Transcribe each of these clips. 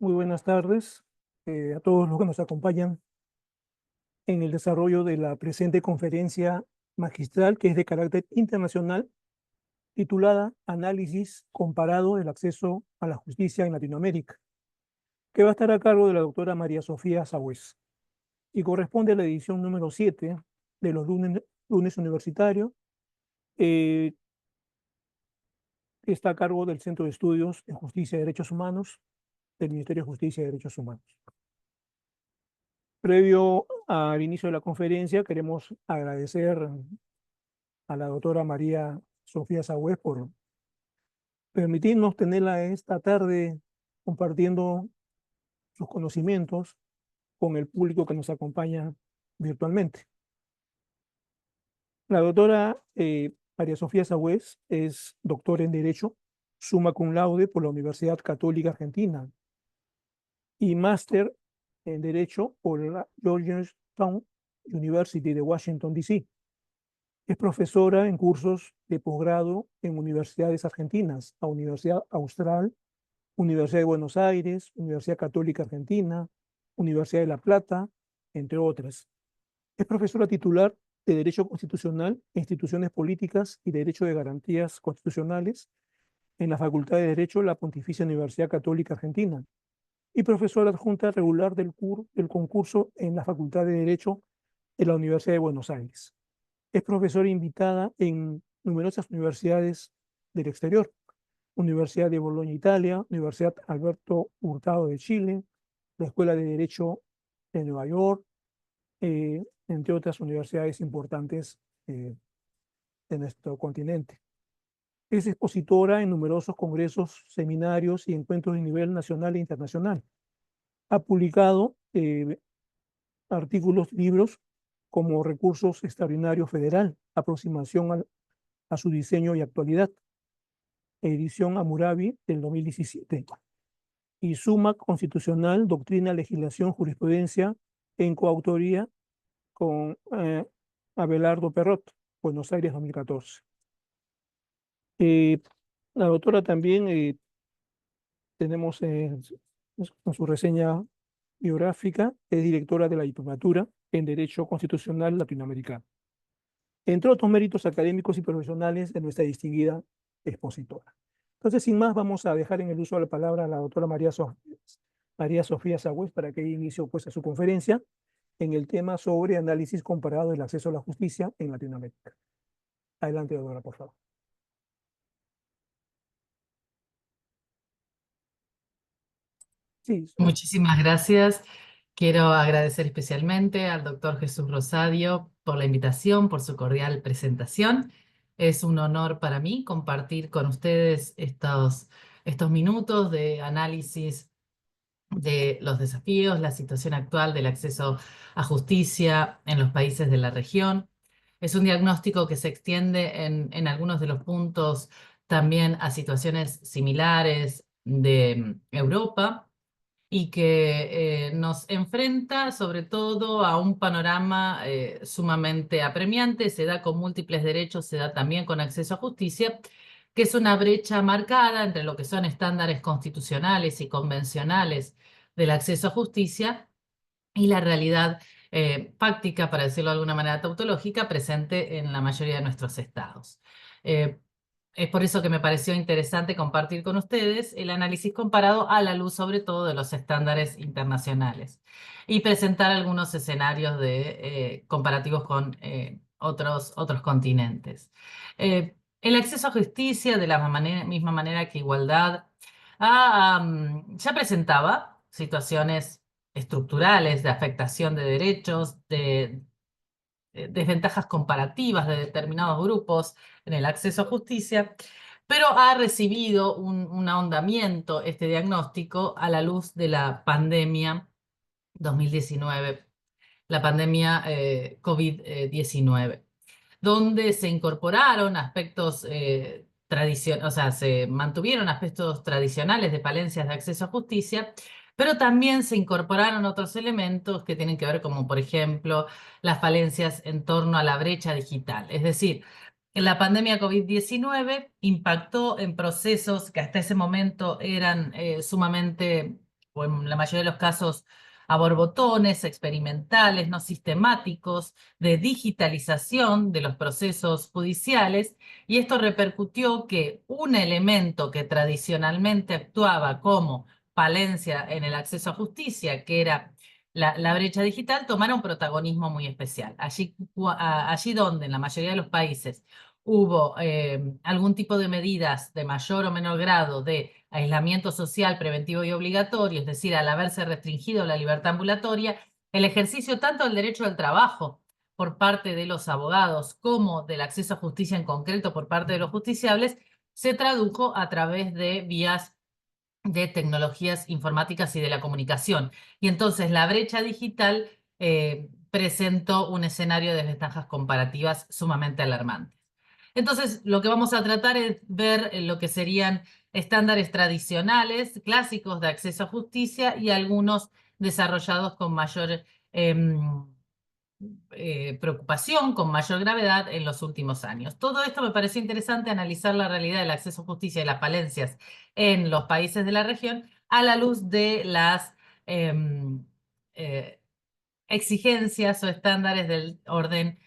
Muy buenas tardes a todos los que nos acompañan en el desarrollo de la presente conferencia magistral que es de carácter internacional titulada Análisis comparado del acceso a la justicia en Latinoamérica, que va a estar a cargo de la doctora María Sofía Sagüez y corresponde a la edición número 7 de los lunes universitarios, que está a cargo del Centro de Estudios en Justicia y Derechos Humanos del Ministerio de Justicia y Derechos Humanos. Previo al inicio de la conferencia, queremos agradecer a la doctora María Sofía Sagüez por permitirnos tenerla esta tarde compartiendo sus conocimientos con el público que nos acompaña virtualmente. La doctora María Sofía Sagüez es doctora en Derecho, summa cum laude por la Universidad Católica Argentina y máster en Derecho por la Georgetown University de Washington, D.C. Es profesora en cursos de posgrado en universidades argentinas, la Universidad Austral, Universidad de Buenos Aires, Universidad Católica Argentina, Universidad de La Plata, entre otras. Es profesora titular de Derecho Constitucional e Instituciones Políticas y Derecho de Garantías Constitucionales en la Facultad de Derecho de la Pontificia Universidad Católica Argentina y profesora adjunta regular del concurso en la Facultad de Derecho de la Universidad de Buenos Aires. Es profesora invitada en numerosas universidades del exterior. Universidad de Bolonia, Italia, Universidad Alberto Hurtado de Chile, la Escuela de Derecho de Nueva York, entre otras universidades importantes de nuestro continente. Es expositora en numerosos congresos, seminarios y encuentros de nivel nacional e internacional. Ha publicado artículos, libros como Recursos Extraordinarios Federal, Aproximación a su diseño y actualidad, edición Hammurabi del 2017, y Suma Constitucional, Doctrina, Legislación, Jurisprudencia, en coautoría con Abelardo Perrot, Buenos Aires 2014. La doctora también tenemos con su reseña biográfica, es directora de la diplomatura en Derecho Constitucional Latinoamericano, entre otros méritos académicos y profesionales de nuestra distinguida expositora. Entonces, sin más, vamos a dejar en el uso de la palabra a la doctora María Sofía Sagüez para que inicie pues, a su conferencia en el tema sobre análisis comparado del acceso a la justicia en Latinoamérica. Adelante, doctora, por favor. Sí. Muchísimas gracias. Quiero agradecer especialmente al doctor Jesús Rosadio por la invitación, por su cordial presentación. Es un honor para mí compartir con ustedes estos minutos de análisis de los desafíos, la situación actual del acceso a justicia en los países de la región. Es un diagnóstico que se extiende en algunos de los puntos también a situaciones similares de Europa y que nos enfrenta sobre todo a un panorama sumamente apremiante. Se da con múltiples derechos, se da también con acceso a justicia, que es una brecha marcada entre lo que son estándares constitucionales y convencionales del acceso a justicia y la realidad fáctica, para decirlo de alguna manera tautológica, presente en la mayoría de nuestros estados. Es por eso que me pareció interesante compartir con ustedes el análisis comparado a la luz sobre todo de los estándares internacionales y presentar algunos escenarios comparativos con otros continentes. El acceso a justicia, de la misma manera que igualdad, ya presentaba situaciones estructurales de afectación de derechos, de desventajas comparativas de determinados grupos en el acceso a justicia, pero ha recibido un ahondamiento este diagnóstico a la luz de la pandemia 2019, la pandemia COVID-19, donde se incorporaron aspectos tradicionales, o sea, se mantuvieron aspectos tradicionales de falencias de acceso a justicia, pero también se incorporaron otros elementos que tienen que ver como, por ejemplo, las falencias en torno a la brecha digital. Es decir, en la pandemia COVID-19 impactó en procesos que hasta ese momento eran sumamente o en la mayoría de los casos a borbotones, experimentales, no sistemáticos, de digitalización de los procesos judiciales, y esto repercutió que un elemento que tradicionalmente actuaba como falencia en el acceso a justicia, que era la brecha digital, tomara un protagonismo muy especial. Allí donde en la mayoría de los países hubo algún tipo de medidas de mayor o menor grado de aislamiento social preventivo y obligatorio, es decir, al haberse restringido la libertad ambulatoria, el ejercicio tanto del derecho al trabajo por parte de los abogados como del acceso a justicia en concreto por parte de los justiciables se tradujo a través de vías de tecnologías informáticas y de la comunicación. Y entonces la brecha digital presentó un escenario de desventajas comparativas sumamente alarmantes. Entonces, lo que vamos a tratar es ver lo que serían estándares tradicionales, clásicos de acceso a justicia y algunos desarrollados con mayor preocupación, con mayor gravedad en los últimos años. Todo esto me pareció interesante analizar la realidad del acceso a justicia y las falencias en los países de la región a la luz de las em, eh, exigencias o estándares del orden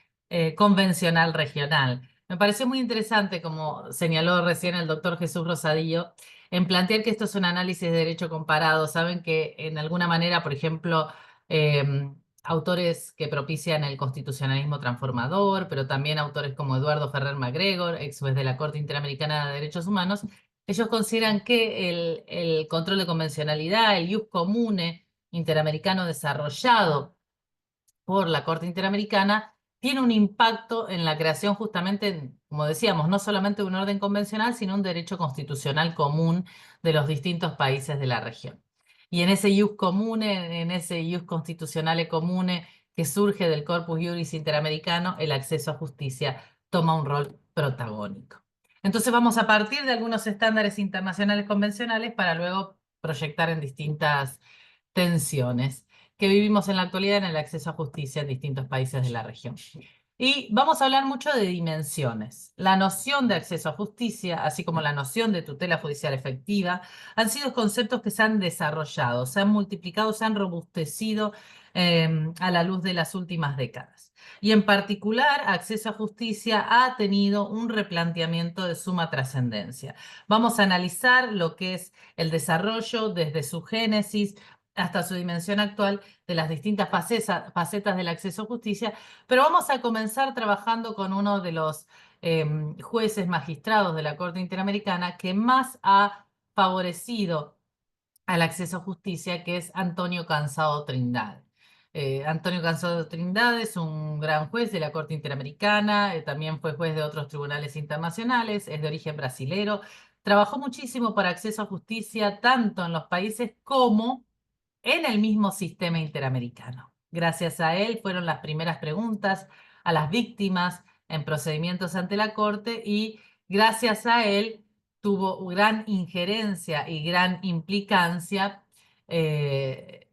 convencional regional. Me pareció muy interesante, como señaló recién el doctor Jesús Rosadillo, en plantear que esto es un análisis de derecho comparado. Saben que en alguna manera, por ejemplo, autores que propician el constitucionalismo transformador, pero también autores como Eduardo Ferrer MacGregor, ex juez de la Corte Interamericana de Derechos Humanos, ellos consideran que el control de convencionalidad, el ius comune interamericano desarrollado por la Corte Interamericana, tiene un impacto en la creación justamente, como decíamos, no solamente de un orden convencional, sino un derecho constitucional común de los distintos países de la región. Y en ese ius comune, en ese ius constitucionale comune que surge del Corpus Juris Interamericano, el acceso a justicia toma un rol protagónico. Entonces vamos a partir de algunos estándares internacionales convencionales para luego proyectar en distintas tensiones que vivimos en la actualidad en el acceso a justicia en distintos países de la región. Y vamos a hablar mucho de dimensiones. La noción de acceso a justicia, así como la noción de tutela judicial efectiva, han sido conceptos que se han desarrollado, se han multiplicado, se han robustecido a la luz de las últimas décadas. Y en particular, acceso a justicia ha tenido un replanteamiento de suma trascendencia. Vamos a analizar lo que es el desarrollo desde su génesis hasta su dimensión actual de las distintas facetas del acceso a justicia, pero vamos a comenzar trabajando con uno de los jueces magistrados de la Corte Interamericana que más ha favorecido al acceso a justicia, que es Antonio Cansado Trindade. Antonio Cansado Trindade es un gran juez de la Corte Interamericana, también fue juez de otros tribunales internacionales, es de origen brasilero, trabajó muchísimo para acceso a justicia tanto en los países como en el mismo sistema interamericano. Gracias a él fueron las primeras preguntas a las víctimas en procedimientos ante la Corte y gracias a él tuvo gran injerencia y gran implicancia el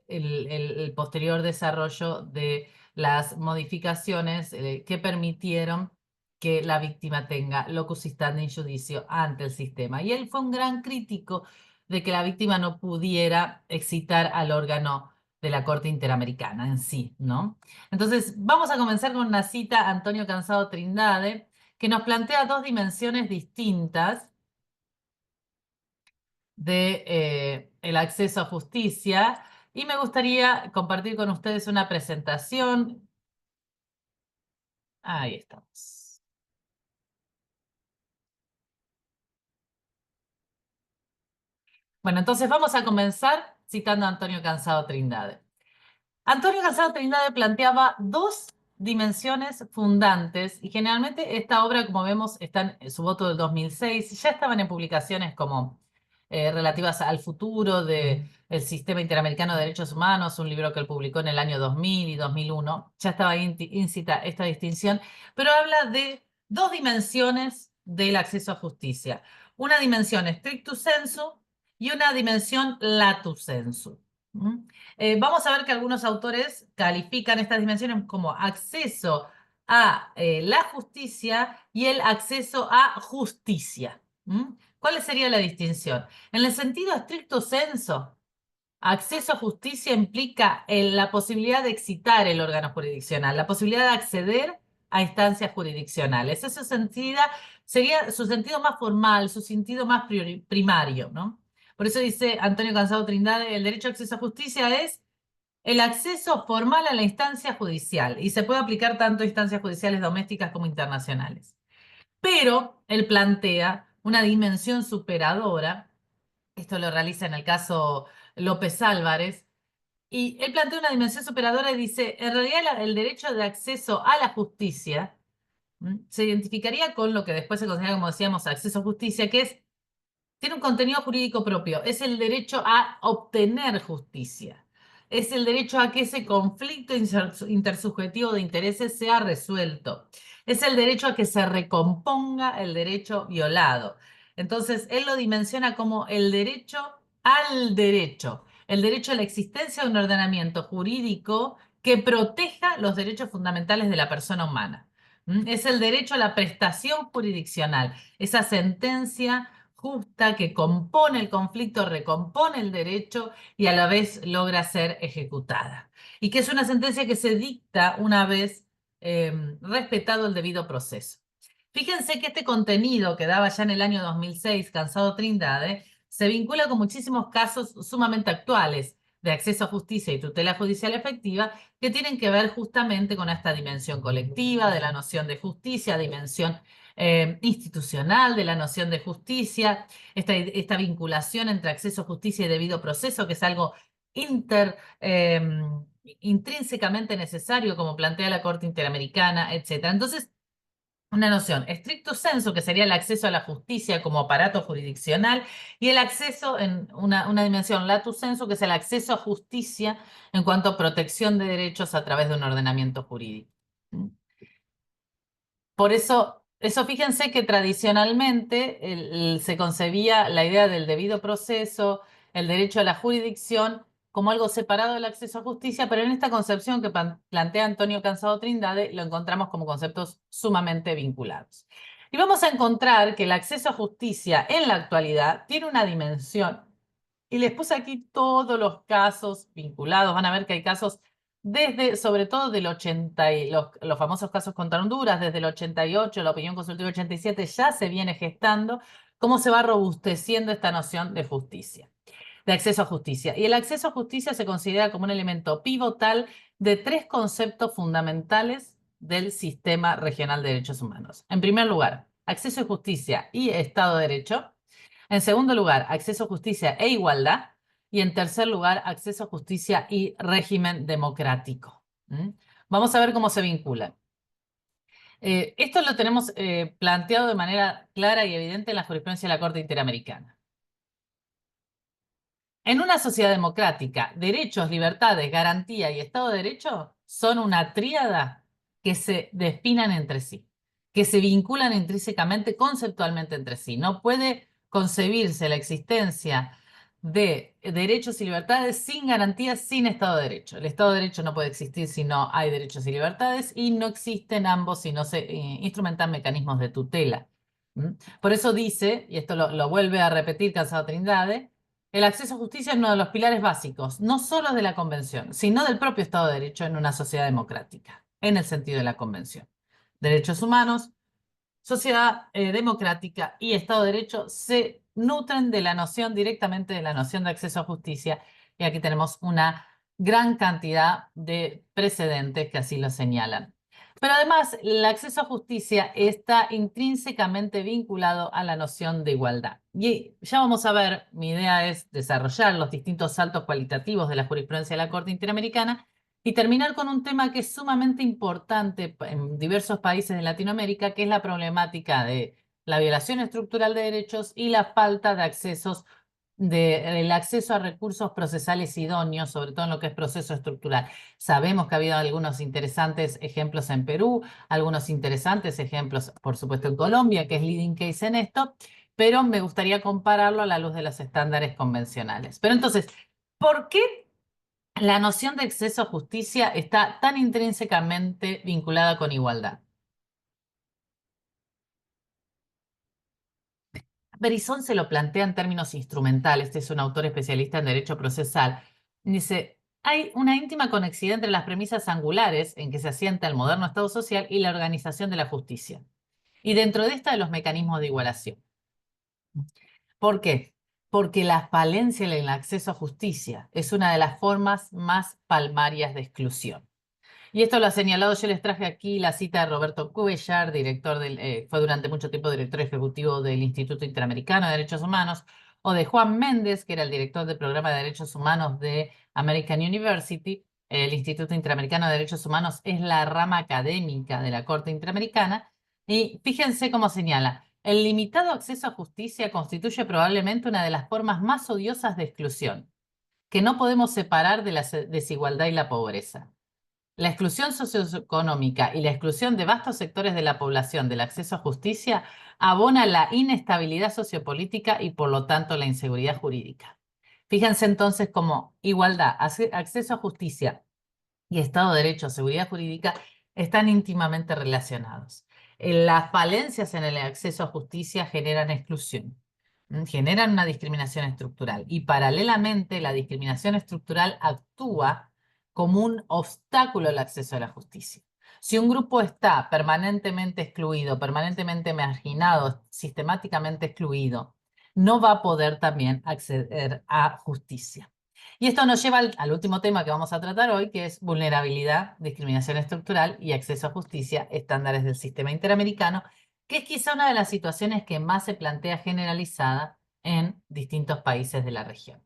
posterior desarrollo de las modificaciones que permitieron que la víctima tenga locus standi in judicio ante el sistema. Y él fue un gran crítico de que la víctima no pudiera excitar al órgano de la Corte Interamericana en sí, ¿no? Entonces, vamos a comenzar con una cita a Antonio Cansado Trindade, que nos plantea dos dimensiones distintas de el acceso a justicia, y me gustaría compartir con ustedes una presentación. Ahí estamos. Bueno, entonces vamos a comenzar citando a Antonio Cansado Trindade. Antonio Cansado Trindade planteaba dos dimensiones fundantes y generalmente esta obra, como vemos, está en su voto del 2006, ya estaban en publicaciones como relativas al futuro del Sistema Interamericano de Derechos Humanos, un libro que él publicó en el año 2000 y 2001, ya estaba íncita esta distinción, pero habla de dos dimensiones del acceso a justicia, una dimensión stricto sensu y una dimensión lato sensu. ¿Mm? Vamos a ver que algunos autores califican estas dimensiones como acceso a la justicia y el acceso a justicia. ¿Mm? ¿Cuál sería la distinción? En el sentido estricto sensu, Acceso a justicia implica la posibilidad de excitar el órgano jurisdiccional, la posibilidad de acceder a instancias jurisdiccionales. Ese sería su sentido más formal, su sentido más primario, ¿no? Por eso dice Antonio Cansado Trindade, el derecho a acceso a justicia es el acceso formal a la instancia judicial y se puede aplicar tanto a instancias judiciales domésticas como internacionales. Pero él plantea una dimensión superadora, esto lo realiza en el caso López Álvarez, y él plantea una dimensión superadora y dice, en realidad el derecho de acceso a la justicia se identificaría con lo que después se considera, como decíamos, acceso a justicia, que es tiene un contenido jurídico propio. Es el derecho a obtener justicia. Es el derecho a que ese conflicto intersubjetivo de intereses sea resuelto. Es el derecho a que se recomponga el derecho violado. Entonces, él lo dimensiona como el derecho al derecho, el derecho a la existencia de un ordenamiento jurídico que proteja los derechos fundamentales de la persona humana. Es el derecho a la prestación jurisdiccional, esa sentencia justa que compone el conflicto, recompone el derecho y a la vez logra ser ejecutada. Y que es una sentencia que se dicta una vez respetado el debido proceso. Fíjense que este contenido que daba ya en el año 2006 Cansado Trindade se vincula con muchísimos casos sumamente actuales de acceso a justicia y tutela judicial efectiva que tienen que ver justamente con esta dimensión colectiva de la noción de justicia, dimensión institucional de la noción de justicia, esta vinculación entre acceso a justicia y debido proceso, que es algo intrínsecamente necesario, como plantea la Corte Interamericana, etc. Entonces, una noción estricto sensu, que sería el acceso a la justicia como aparato jurisdiccional, y el acceso en una dimensión lato sensu, que es el acceso a justicia en cuanto a protección de derechos a través de un ordenamiento jurídico. Por eso fíjense que tradicionalmente se concebía la idea del debido proceso, el derecho a la jurisdicción, como algo separado del acceso a justicia, pero en esta concepción que plantea Antonio Cansado Trindade lo encontramos como conceptos sumamente vinculados. Y vamos a encontrar que el acceso a justicia en la actualidad tiene una dimensión. Y les puse aquí todos los casos vinculados. Van a ver que hay casos desde, sobre todo del 80 y los famosos casos contra Honduras, desde el 88, la opinión consultiva 87, ya se viene gestando cómo se va robusteciendo esta noción de justicia, de acceso a justicia. Y el acceso a justicia se considera como un elemento pivotal de tres conceptos fundamentales del sistema regional de derechos humanos. En primer lugar, acceso a justicia y Estado de Derecho. En segundo lugar, acceso a justicia e igualdad. Y en tercer lugar, acceso a justicia y régimen democrático. Vamos a ver cómo se vinculan. Esto lo tenemos planteado de manera clara y evidente en la jurisprudencia de la Corte Interamericana. En una sociedad democrática, derechos, libertades, garantía y Estado de Derecho son una tríada que se definan entre sí, que se vinculan intrínsecamente, conceptualmente entre sí. No puede concebirse la existencia de derechos y libertades sin garantías, sin Estado de Derecho. El Estado de Derecho no puede existir si no hay derechos y libertades y no existen ambos si no se instrumentan mecanismos de tutela. Por eso dice, y esto lo vuelve a repetir Cansado Trindade, el acceso a justicia es uno de los pilares básicos, no solo de la Convención, sino del propio Estado de Derecho en una sociedad democrática, en el sentido de la Convención. Derechos humanos, sociedad democrática y Estado de Derecho se nutren de la noción, directamente de la noción de acceso a justicia, y aquí tenemos una gran cantidad de precedentes que así lo señalan. Pero además, el acceso a justicia está intrínsecamente vinculado a la noción de igualdad. Y ya vamos a ver, mi idea es desarrollar los distintos saltos cualitativos de la jurisprudencia de la Corte Interamericana y terminar con un tema que es sumamente importante en diversos países de Latinoamérica, que es la problemática de la violación estructural de derechos y la falta de el acceso a recursos procesales idóneos, sobre todo en lo que es proceso estructural. Sabemos que ha habido algunos interesantes ejemplos en Perú, algunos interesantes ejemplos, por supuesto, en Colombia, que es leading case en esto, pero me gustaría compararlo a la luz de los estándares convencionales. Pero entonces, ¿por qué la noción de acceso a justicia está tan intrínsecamente vinculada con igualdad? Berizón se lo plantea en términos instrumentales, este es un autor especialista en derecho procesal, Dice, hay una íntima conexión entre las premisas angulares en que se asienta el moderno Estado social y la organización de la justicia. Y dentro de esta, de los mecanismos de igualación. ¿Por qué? Porque la falencia en el acceso a justicia es una de las formas más palmarias de exclusión. Y esto lo ha señalado, yo les traje aquí la cita de Roberto Cuellar, fue durante mucho tiempo director ejecutivo del Instituto Interamericano de Derechos Humanos, o de Juan Méndez, que era el director del programa de Derechos Humanos de American University. El Instituto Interamericano de Derechos Humanos es la rama académica de la Corte Interamericana. Y fíjense cómo señala, el limitado acceso a justicia constituye probablemente una de las formas más odiosas de exclusión, que no podemos separar de la desigualdad y la pobreza. La exclusión socioeconómica y la exclusión de vastos sectores de la población del acceso a justicia abona la inestabilidad sociopolítica y por lo tanto la inseguridad jurídica. Fíjense entonces cómo igualdad, acceso a justicia y Estado de Derecho, seguridad jurídica están íntimamente relacionados. Las falencias en el acceso a justicia generan exclusión, generan una discriminación estructural y paralelamente la discriminación estructural actúa como un obstáculo al acceso a la justicia. Si un grupo está permanentemente excluido, permanentemente marginado, sistemáticamente excluido, no va a poder también acceder a justicia. Y esto nos lleva al último tema que vamos a tratar hoy, que es vulnerabilidad, discriminación estructural y acceso a justicia, estándares del sistema interamericano, que es quizá una de las situaciones que más se plantea generalizada en distintos países de la región.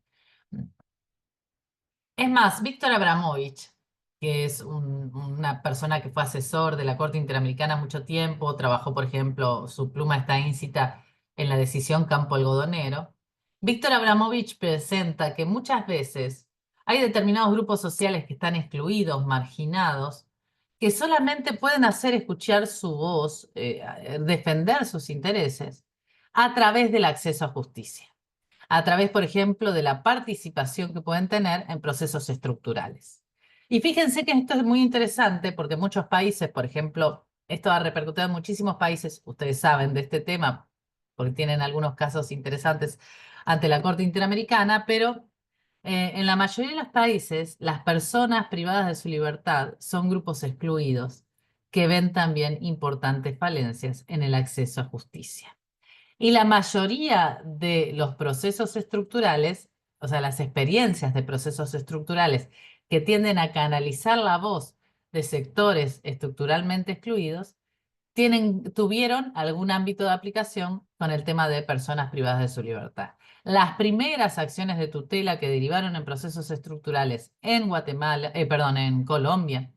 Es más, Víctor Abramovich, que es una persona que fue asesor de la Corte Interamericana mucho tiempo, trabajó, por ejemplo, su pluma está íncita en la decisión Campo Algodonero. Víctor Abramovich presenta que muchas veces hay determinados grupos sociales que están excluidos, marginados, que solamente pueden hacer escuchar su voz, defender sus intereses a través del acceso a justicia, a través, por ejemplo, de la participación que pueden tener en procesos estructurales. Y fíjense que esto es muy interesante porque muchos países, por ejemplo, esto ha repercutido en muchísimos países, ustedes saben de este tema, porque tienen algunos casos interesantes ante la Corte Interamericana, pero en la mayoría de los países, las personas privadas de su libertad son grupos excluidos que ven también importantes falencias en el acceso a justicia. Y la mayoría de los procesos estructurales, o sea, las experiencias de procesos estructurales que tienden a canalizar la voz de sectores estructuralmente excluidos, tuvieron algún ámbito de aplicación con el tema de personas privadas de su libertad. Las primeras acciones de tutela que derivaron en procesos estructurales en en Colombia,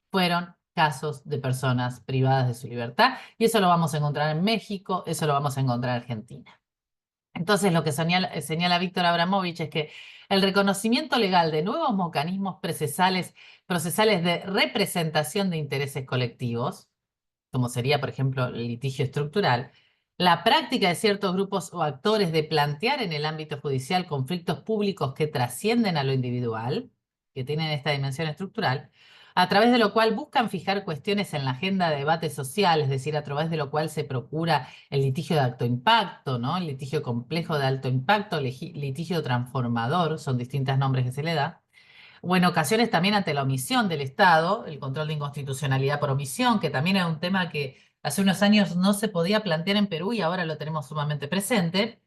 fueron casos de personas privadas de su libertad, y eso lo vamos a encontrar en México, eso lo vamos a encontrar en Argentina. Entonces, lo que señala Víctor Abramovich es que el reconocimiento legal de nuevos mecanismos procesales de representación de intereses colectivos, como sería, por ejemplo, el litigio estructural, la práctica de ciertos grupos o actores de plantear en el ámbito judicial conflictos públicos que trascienden a lo individual, que tienen esta dimensión estructural, a través de lo cual buscan fijar cuestiones en la agenda de debate social, es decir, a través de lo cual se procura el litigio de alto impacto, ¿no? El litigio complejo de alto impacto, litigio transformador, son distintos nombres que se le da, o en ocasiones también ante la omisión del Estado, el control de inconstitucionalidad por omisión, que también es un tema que hace unos años no se podía plantear en Perú y ahora lo tenemos sumamente presente.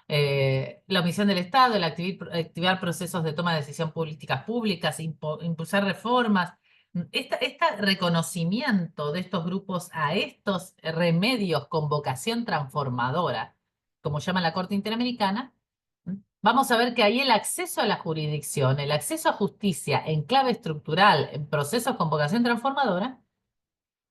La omisión del Estado, el activar procesos de toma de decisión políticas públicas, impulsar reformas. Este reconocimiento de estos grupos a estos remedios con vocación transformadora, como llama la Corte Interamericana, vamos a ver que ahí el acceso a la jurisdicción, el acceso a justicia en clave estructural, en procesos con vocación transformadora,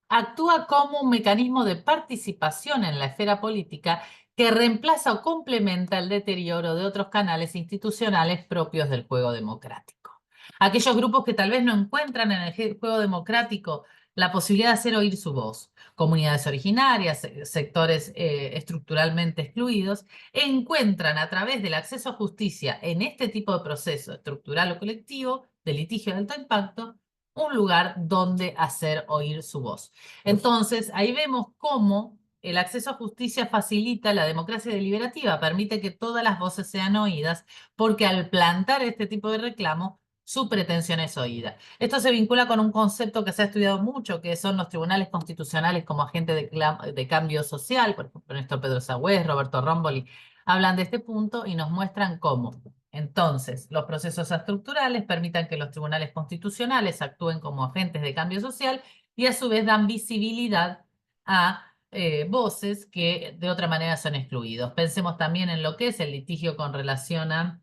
actúa como un mecanismo de participación en la esfera política que reemplaza o complementa el deterioro de otros canales institucionales propios del juego democrático. Aquellos grupos que tal vez no encuentran en el juego democrático la posibilidad de hacer oír su voz, comunidades originarias, sectores estructuralmente excluidos, encuentran a través del acceso a justicia en este tipo de proceso estructural o colectivo de litigio de alto impacto, un lugar donde hacer oír su voz. Entonces, ahí vemos cómo el acceso a justicia facilita la democracia deliberativa, permite que todas las voces sean oídas, porque al plantar este tipo de reclamo, su pretensión es oída. Esto se vincula con un concepto que se ha estudiado mucho, que son los tribunales constitucionales como agentes de cambio social. Por ejemplo, Néstor Pedro Sagüez, Roberto Romboli, hablan de este punto y nos muestran cómo. Entonces, los procesos estructurales permitan que los tribunales constitucionales actúen como agentes de cambio social y a su vez dan visibilidad a voces que de otra manera son excluidos. Pensemos también en lo que es el litigio con relación a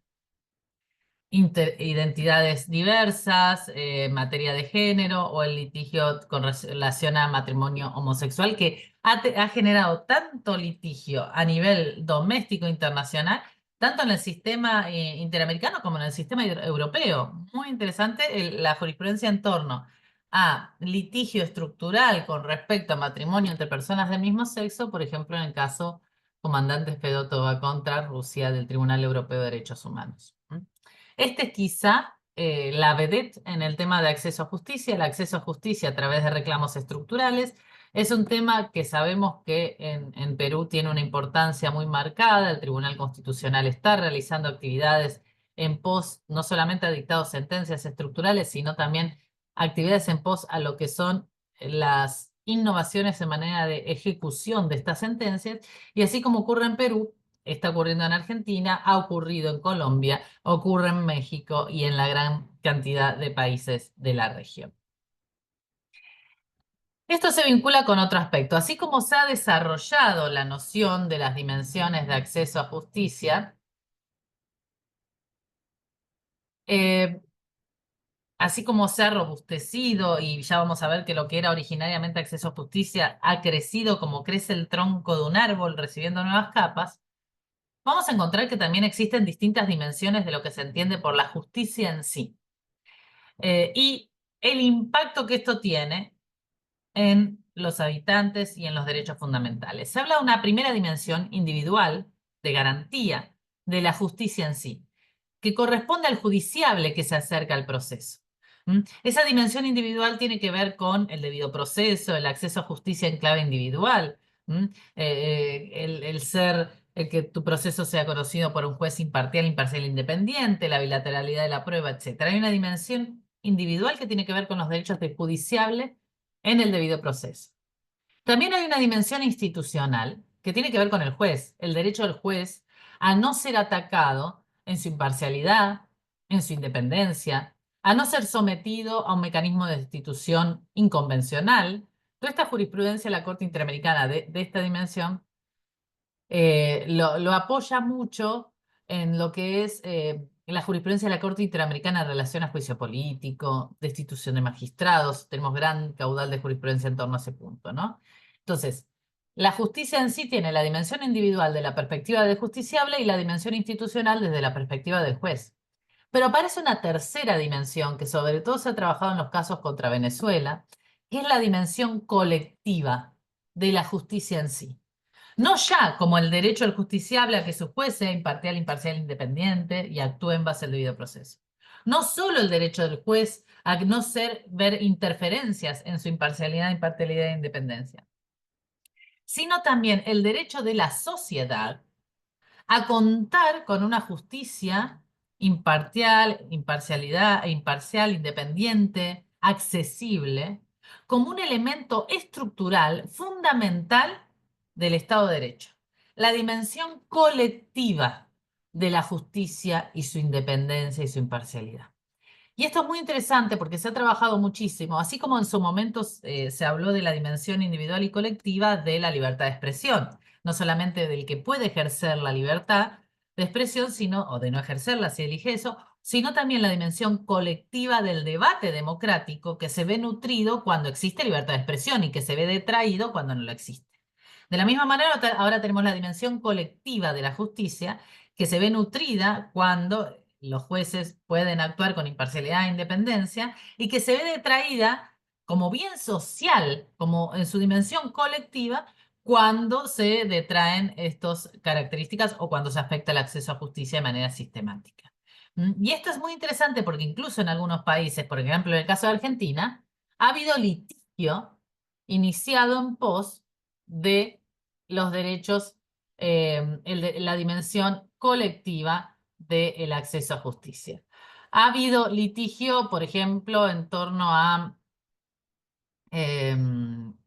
identidades diversas, materia de género o el litigio con relación a matrimonio homosexual, que ha generado tanto litigio a nivel doméstico internacional, tanto en el sistema interamericano como en el sistema europeo. Muy interesante la jurisprudencia en torno a litigio estructural con respecto a matrimonio entre personas del mismo sexo, por ejemplo, en el caso Comandantes Fedotova contra Rusia del Tribunal Europeo de Derechos Humanos. Este es quizá la vedette en el tema de acceso a justicia. El acceso a justicia a través de reclamos estructurales es un tema que sabemos que en Perú tiene una importancia muy marcada. El Tribunal Constitucional está realizando actividades en pos no solamente a dictados sentencias estructurales, sino también actividades en pos a lo que son las innovaciones en manera de ejecución de estas sentencias. Y así como ocurre en Perú, está ocurriendo en Argentina, ha ocurrido en Colombia, ocurre en México y en la gran cantidad de países de la región. Esto se vincula con otro aspecto. Así como se ha desarrollado la noción de las dimensiones de acceso a justicia, eh, así como se ha robustecido, y ya vamos a ver que lo que era originariamente acceso a justicia ha crecido como crece el tronco de un árbol recibiendo nuevas capas, vamos a encontrar que también existen distintas dimensiones de lo que se entiende por la justicia en sí. Y el impacto que esto tiene en los habitantes y en los derechos fundamentales. Se habla de una primera dimensión individual de garantía de la justicia en sí, que corresponde al judiciable que se acerca al proceso. Esa dimensión individual tiene que ver con el debido proceso, el acceso a justicia en clave individual, el ser, el que tu proceso sea conocido por un juez imparcial, imparcial, independiente, la bilateralidad de la prueba, etc. Hay una dimensión individual que tiene que ver con los derechos del judiciable en el debido proceso. También hay una dimensión institucional que tiene que ver con el juez, el derecho del juez a no ser atacado en su imparcialidad, en su independencia, a no ser sometido a un mecanismo de destitución inconvencional. Toda esta jurisprudencia de la Corte Interamericana de esta dimensión lo apoya mucho en lo que es la jurisprudencia de la Corte Interamericana en relación a juicio político, destitución de magistrados. Tenemos gran caudal de jurisprudencia en torno a ese punto, ¿no? Entonces, la justicia en sí tiene la dimensión individual de la perspectiva del justiciable y la dimensión institucional desde la perspectiva del juez. Pero aparece una tercera dimensión que sobre todo se ha trabajado en los casos contra Venezuela, que es la dimensión colectiva de la justicia en sí. No ya como el derecho del justiciable a que su juez sea imparcial, imparcial, independiente y actúe en base al debido proceso. No solo el derecho del juez a no ver interferencias en su imparcialidad, imparcialidad e independencia, sino también el derecho de la sociedad a contar con una justicia imparcial, independiente, accesible, como un elemento estructural fundamental del Estado de Derecho. La dimensión colectiva de la justicia y su independencia y su imparcialidad. Y esto es muy interesante porque se ha trabajado muchísimo, así como en su momento se habló de la dimensión individual y colectiva de la libertad de expresión, no solamente del que puede ejercer la libertad de expresión, sino, o de no ejercerla si elige eso, sino también la dimensión colectiva del debate democrático que se ve nutrido cuando existe libertad de expresión y que se ve detraído cuando no lo existe. De la misma manera, ahora tenemos la dimensión colectiva de la justicia que se ve nutrida cuando los jueces pueden actuar con imparcialidad e independencia y que se ve detraída como bien social, como en su dimensión colectiva, cuando se detraen estas características o cuando se afecta el acceso a justicia de manera sistemática. Y esto es muy interesante porque incluso en algunos países, por ejemplo en el caso de Argentina, ha habido litigio iniciado en pos de los derechos, la dimensión colectiva del acceso a justicia. Ha habido litigio, por ejemplo, en torno a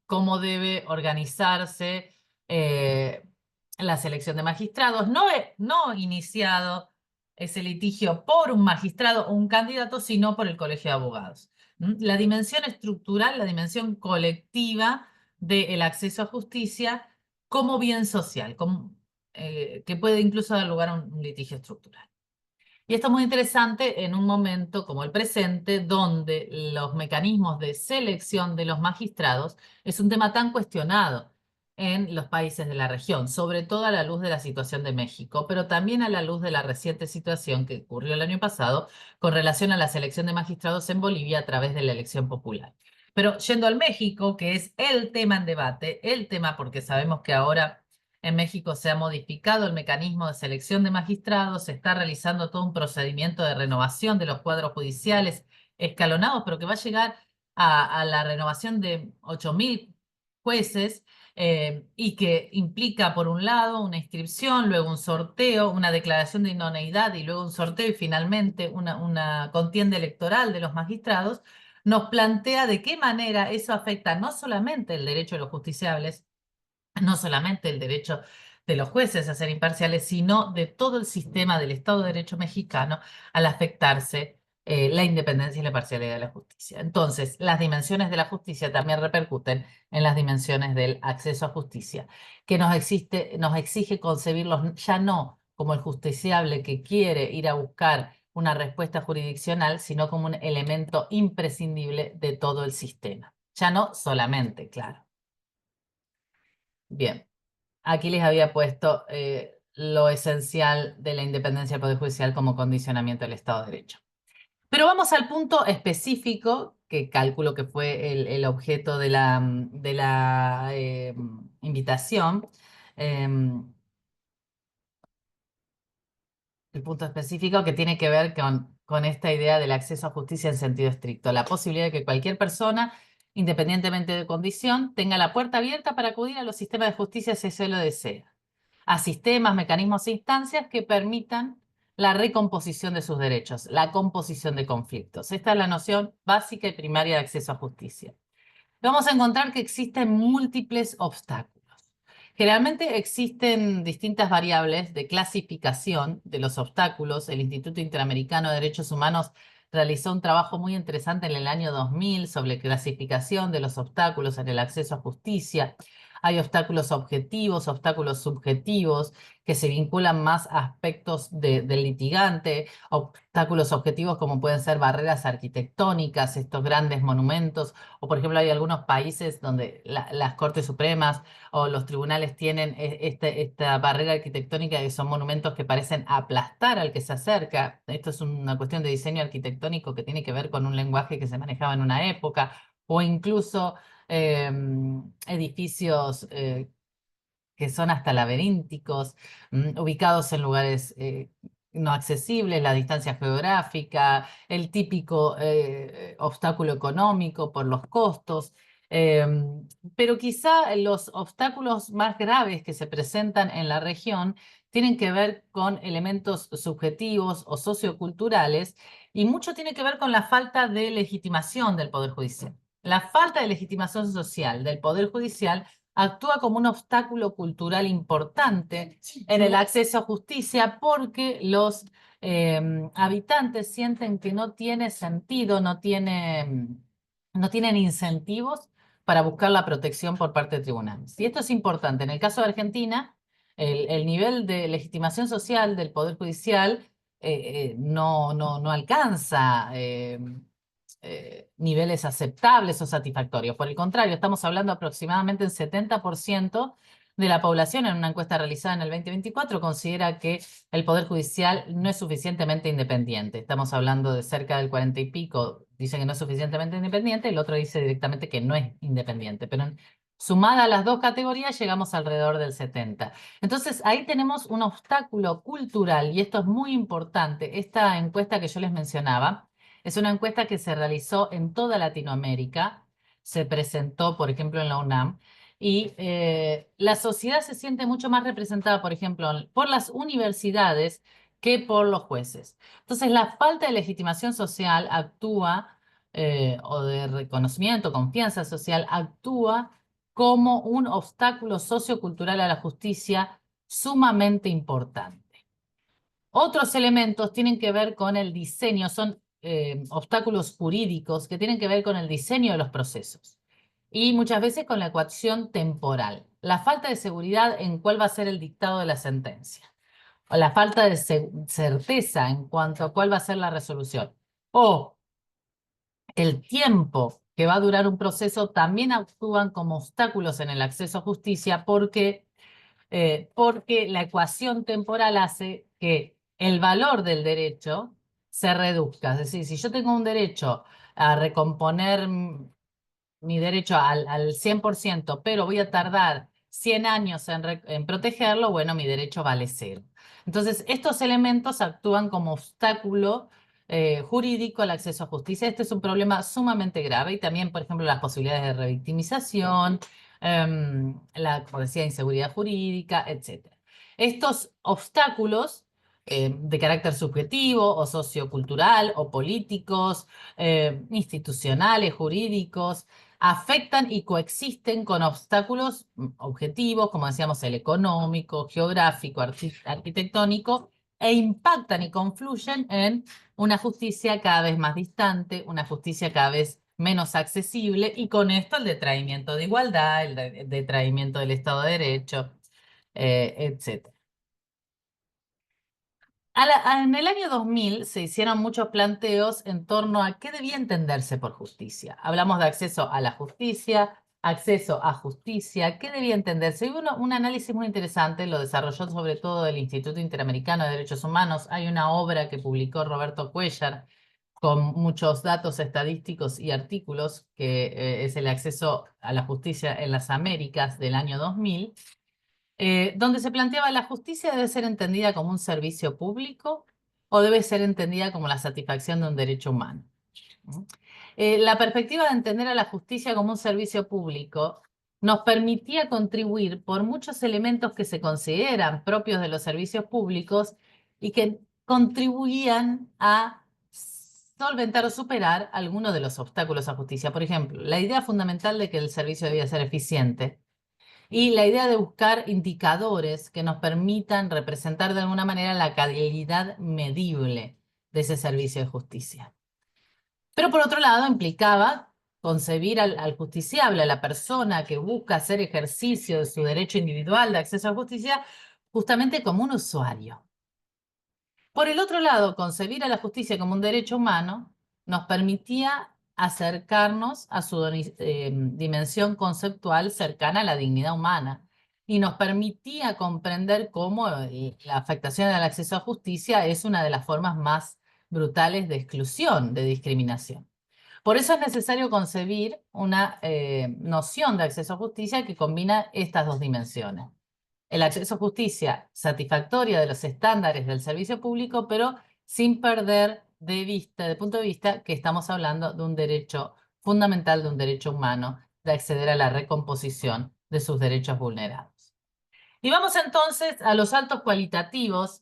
cómo debe organizarse la selección de magistrados. No iniciado ese litigio por un magistrado o un candidato, sino por el Colegio de Abogados. La dimensión estructural, la dimensión colectiva del acceso a justicia como bien social, que puede incluso dar lugar a un litigio estructural. Y esto es muy interesante en un momento como el presente, donde los mecanismos de selección de los magistrados es un tema tan cuestionado en los países de la región, sobre todo a la luz de la situación de México, pero también a la luz de la reciente situación que ocurrió el año pasado con relación a la selección de magistrados en Bolivia a través de la elección popular. Pero yendo al México, que es el tema en debate, el tema porque sabemos que ahora en México se ha modificado el mecanismo de selección de magistrados, se está realizando todo un procedimiento de renovación de los cuadros judiciales escalonados, pero que va a llegar a la renovación de 8.000 jueces y que implica, por un lado, una inscripción, luego un sorteo, una declaración de idoneidad y luego un sorteo y finalmente una contienda electoral de los magistrados, nos plantea de qué manera eso afecta no solamente el derecho de los justiciables, no solamente el derecho de los jueces a ser imparciales, sino de todo el sistema del Estado de Derecho mexicano al afectarse la independencia y la parcialidad de la justicia. Entonces, las dimensiones de la justicia también repercuten en las dimensiones del acceso a justicia, que nos exige concebirlos ya no como el justiciable que quiere ir a buscar una respuesta jurisdiccional, sino como un elemento imprescindible de todo el sistema. Ya no solamente, claro. Bien. Aquí les había puesto lo esencial de la independencia del Poder Judicial como condicionamiento del Estado de Derecho. Pero vamos al punto específico, que calculo que fue el objeto de la invitación. El punto específico que tiene que ver con esta idea del acceso a justicia en sentido estricto. La posibilidad de que cualquier persona, independientemente de condición, tenga la puerta abierta para acudir a los sistemas de justicia si se lo desea, a sistemas, mecanismos e instancias que permitan la recomposición de sus derechos, la composición de conflictos. Esta es la noción básica y primaria de acceso a justicia. Vamos a encontrar que existen múltiples obstáculos. Generalmente existen distintas variables de clasificación de los obstáculos. El Instituto Interamericano de Derechos Humanos realizó un trabajo muy interesante en el año 2000 sobre clasificación de los obstáculos en el acceso a justicia. Hay obstáculos objetivos, obstáculos subjetivos, que se vinculan más a aspectos del litigante, obstáculos objetivos como pueden ser barreras arquitectónicas, estos grandes monumentos, o por ejemplo hay algunos países donde las Cortes Supremas o los tribunales tienen esta barrera arquitectónica que son monumentos que parecen aplastar al que se acerca. Esto es una cuestión de diseño arquitectónico que tiene que ver con un lenguaje que se manejaba en una época, o incluso edificios que son hasta laberínticos, ubicados en lugares no accesibles, la distancia geográfica, el típico obstáculo económico por los costos. Pero quizá los obstáculos más graves que se presentan en la región tienen que ver con elementos subjetivos o socioculturales y mucho tiene que ver con la falta de legitimación del Poder Judicial. La falta de legitimación social del Poder Judicial actúa como un obstáculo cultural importante en el acceso a justicia porque los habitantes sienten que no tiene sentido, no tienen incentivos para buscar la protección por parte de tribunales. Y esto es importante. En el caso de Argentina, el nivel de legitimación social del Poder Judicial no alcanza niveles aceptables o satisfactorios. Por el contrario, estamos hablando aproximadamente del 70% de la población en una encuesta realizada en el 2024 considera que el Poder Judicial no es suficientemente independiente. Estamos hablando de cerca del 40 y pico, dice que no es suficientemente independiente, el otro dice directamente que no es independiente, pero sumada a las dos categorías llegamos alrededor del 70. Entonces ahí tenemos un obstáculo cultural y esto es muy importante. Esta encuesta que yo les mencionaba es una encuesta que se realizó en toda Latinoamérica, se presentó, por ejemplo, en la UNAM, y la sociedad se siente mucho más representada, por ejemplo, por las universidades que por los jueces. Entonces, la falta de legitimación social actúa, o de reconocimiento, confianza social, actúa como un obstáculo sociocultural a la justicia sumamente importante. Otros elementos tienen que ver con el diseño, son obstáculos jurídicos que tienen que ver con el diseño de los procesos y muchas veces con la ecuación temporal. La falta de seguridad en cuál va a ser el dictado de la sentencia, o la falta de certeza en cuanto a cuál va a ser la resolución, o el tiempo que va a durar un proceso también actúan como obstáculos en el acceso a justicia porque la ecuación temporal hace que el valor del derecho se reduzca. Es decir, si yo tengo un derecho a recomponer mi derecho al 100%, pero voy a tardar 100 años en protegerlo, bueno, mi derecho vale cero. Entonces, estos elementos actúan como obstáculo jurídico al acceso a justicia. Este es un problema sumamente grave y también, por ejemplo, las posibilidades de revictimización, como decía, inseguridad jurídica, etc. Estos obstáculos de carácter subjetivo o sociocultural o políticos, institucionales, jurídicos, afectan y coexisten con obstáculos objetivos, como decíamos, el económico, geográfico, arquitectónico, e impactan y confluyen en una justicia cada vez más distante, una justicia cada vez menos accesible, y con esto el detraimiento de igualdad, el detraimiento del Estado de Derecho, etc. En el año 2000 se hicieron muchos planteos en torno a qué debía entenderse por justicia. Hablamos de acceso a la justicia, acceso a justicia, qué debía entenderse. Y un análisis muy interesante lo desarrolló sobre todo el Instituto Interamericano de Derechos Humanos. Hay una obra que publicó Roberto Cuellar con muchos datos estadísticos y artículos, que es el acceso a la justicia en las Américas del año 2000, donde se planteaba la justicia debe ser entendida como un servicio público o debe ser entendida como la satisfacción de un derecho humano. ¿No? La perspectiva de entender a la justicia como un servicio público nos permitía contribuir por muchos elementos que se consideran propios de los servicios públicos y que contribuían a solventar o superar algunos de los obstáculos a justicia. Por ejemplo, la idea fundamental de que el servicio debía ser eficiente y la idea de buscar indicadores que nos permitan representar de alguna manera la calidad medible de ese servicio de justicia. Pero por otro lado implicaba concebir al justiciable, a la persona que busca hacer ejercicio de su derecho individual de acceso a justicia, justamente como un usuario. Por el otro lado, concebir a la justicia como un derecho humano nos permitía acercarnos a su dimensión conceptual cercana a la dignidad humana y nos permitía comprender cómo la afectación al acceso a justicia es una de las formas más brutales de exclusión, de discriminación. Por eso es necesario concebir una noción de acceso a justicia que combina estas dos dimensiones: el acceso a justicia satisfactoria de los estándares del servicio público, pero sin perder de vista, de punto de vista, que estamos hablando de un derecho fundamental, de un derecho humano, de acceder a la recomposición de sus derechos vulnerados. Y vamos entonces a los saltos cualitativos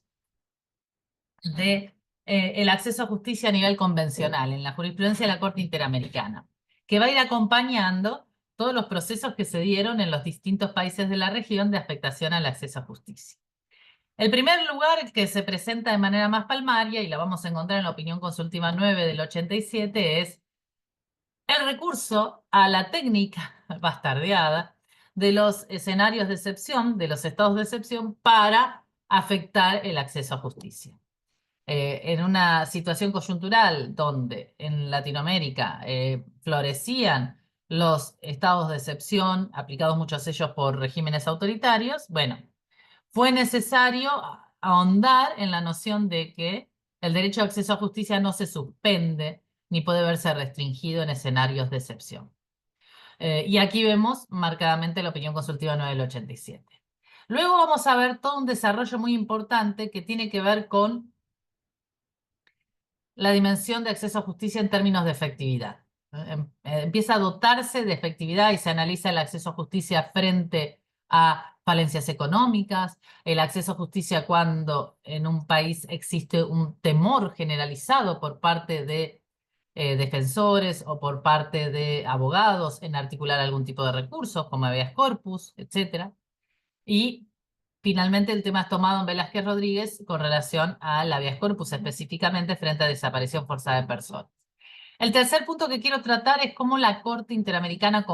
de el acceso a justicia a nivel convencional, en la jurisprudencia de la Corte Interamericana, que va a ir acompañando todos los procesos que se dieron en los distintos países de la región de afectación al acceso a justicia. El primer lugar que se presenta de manera más palmaria, y la vamos a encontrar en la opinión consultiva 9 del 87, es el recurso a la técnica bastardeada de los escenarios de excepción, de los estados de excepción, para afectar el acceso a justicia. En una situación coyuntural donde en Latinoamérica florecían los estados de excepción, aplicados muchos de ellos por regímenes autoritarios, bueno, fue necesario ahondar en la noción de que el derecho de acceso a justicia no se suspende ni puede verse restringido en escenarios de excepción. Y aquí vemos marcadamente la opinión consultiva 9 del 87. Luego vamos a ver todo un desarrollo muy importante que tiene que ver con la dimensión de acceso a justicia en términos de efectividad. empieza a dotarse de efectividad y se analiza el acceso a justicia frente a falencias económicas, el acceso a justicia cuando en un país existe un temor generalizado por parte de defensores o por parte de abogados en articular algún tipo de recursos, como habeas corpus, etcétera. Y finalmente el tema es tomado en Velázquez Rodríguez con relación al habeas corpus, específicamente frente a desaparición forzada de personas. El tercer punto que quiero tratar es cómo la Corte Interamericana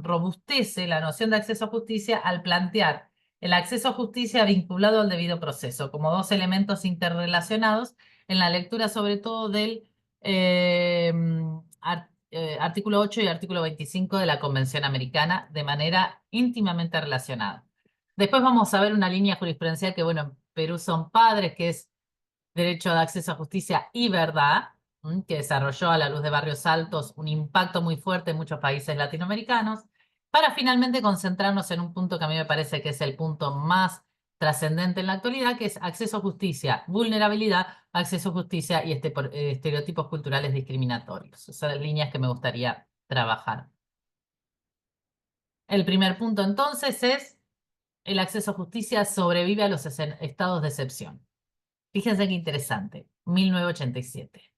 robustece la noción de acceso a justicia al plantear el acceso a justicia vinculado al debido proceso, como dos elementos interrelacionados en la lectura sobre todo del artículo 8 y artículo 25 de la Convención Americana de manera íntimamente relacionada. Después vamos a ver una línea jurisprudencial que, bueno, en Perú son padres, que es derecho de acceso a justicia y verdad, que desarrolló a la luz de Barrios Altos un impacto muy fuerte en muchos países latinoamericanos, para finalmente concentrarnos en un punto que a mí me parece que es el punto más trascendente en la actualidad, que es acceso a justicia, vulnerabilidad, acceso a justicia y estereotipos culturales discriminatorios. Esas son las líneas que me gustaría trabajar. El primer punto entonces es el acceso a justicia sobrevive a los estados de excepción. Fíjense qué interesante, 1987.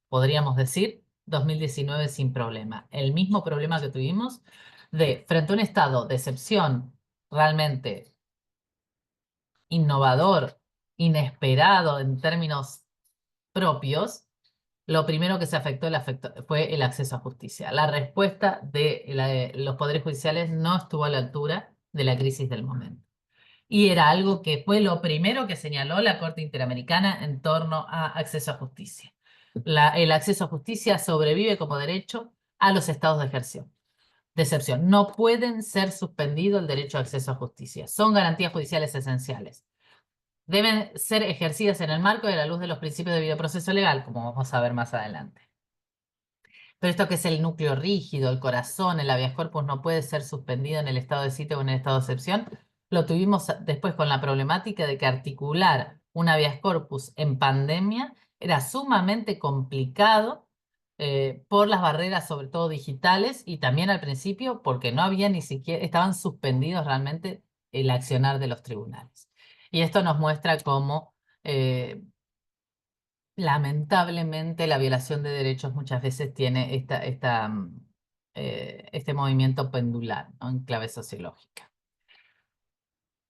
Podríamos decir 2019 sin problema. El mismo problema que tuvimos de frente a un estado de excepción realmente innovador, inesperado en términos propios, lo primero que se afectó, fue el acceso a justicia. La respuesta de los poderes judiciales no estuvo a la altura de la crisis del momento. Y era algo que fue lo primero que señaló la Corte Interamericana en torno a acceso a justicia. El acceso a justicia sobrevive como derecho a los estados de excepción. No pueden ser suspendido el derecho a acceso a justicia. Son garantías judiciales esenciales. Deben ser ejercidas en el marco de la luz de los principios de debido proceso legal, como vamos a ver más adelante. Pero esto que es el núcleo rígido, el corazón, el habeas corpus no puede ser suspendido en el estado de sitio o en el estado de excepción, lo tuvimos después con la problemática de que articular un habeas corpus en pandemia era sumamente complicado por las barreras, sobre todo digitales, y también al principio porque no había ni siquiera, estaban suspendidos realmente el accionar de los tribunales. Y esto nos muestra cómo lamentablemente la violación de derechos muchas veces tiene este movimiento pendular, ¿no? En clave sociológica.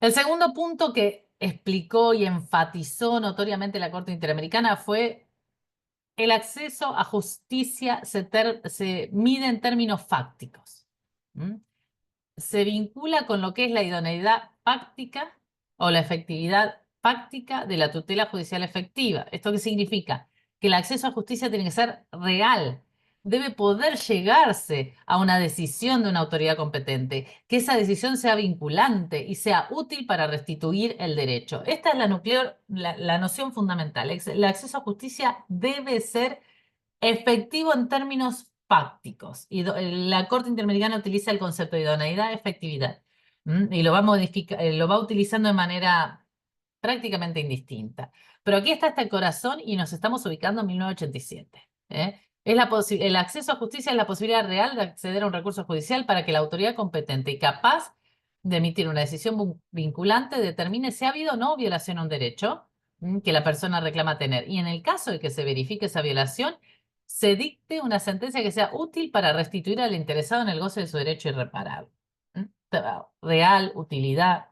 El segundo punto que explicó y enfatizó notoriamente la Corte Interamericana fue el acceso a justicia se mide en términos fácticos. Se vincula con lo que es la idoneidad fáctica o la efectividad fáctica de la tutela judicial efectiva. ¿Esto qué significa? Que el acceso a justicia tiene que ser real, debe poder llegarse a una decisión de una autoridad competente, que esa decisión sea vinculante y sea útil para restituir el derecho. Esta es la noción fundamental. El acceso a justicia debe ser efectivo en términos fácticos. Y la Corte Interamericana utiliza el concepto de idoneidad, efectividad, y lo va utilizando de manera prácticamente indistinta. Pero aquí está el corazón y nos estamos ubicando en 1987. El acceso a justicia es la posibilidad real de acceder a un recurso judicial para que la autoridad competente y capaz de emitir una decisión vinculante determine si ha habido o no violación a un derecho que la persona reclama tener. Y en el caso de que se verifique esa violación, se dicte una sentencia que sea útil para restituir al interesado en el goce de su derecho irreparable. Real, utilidad.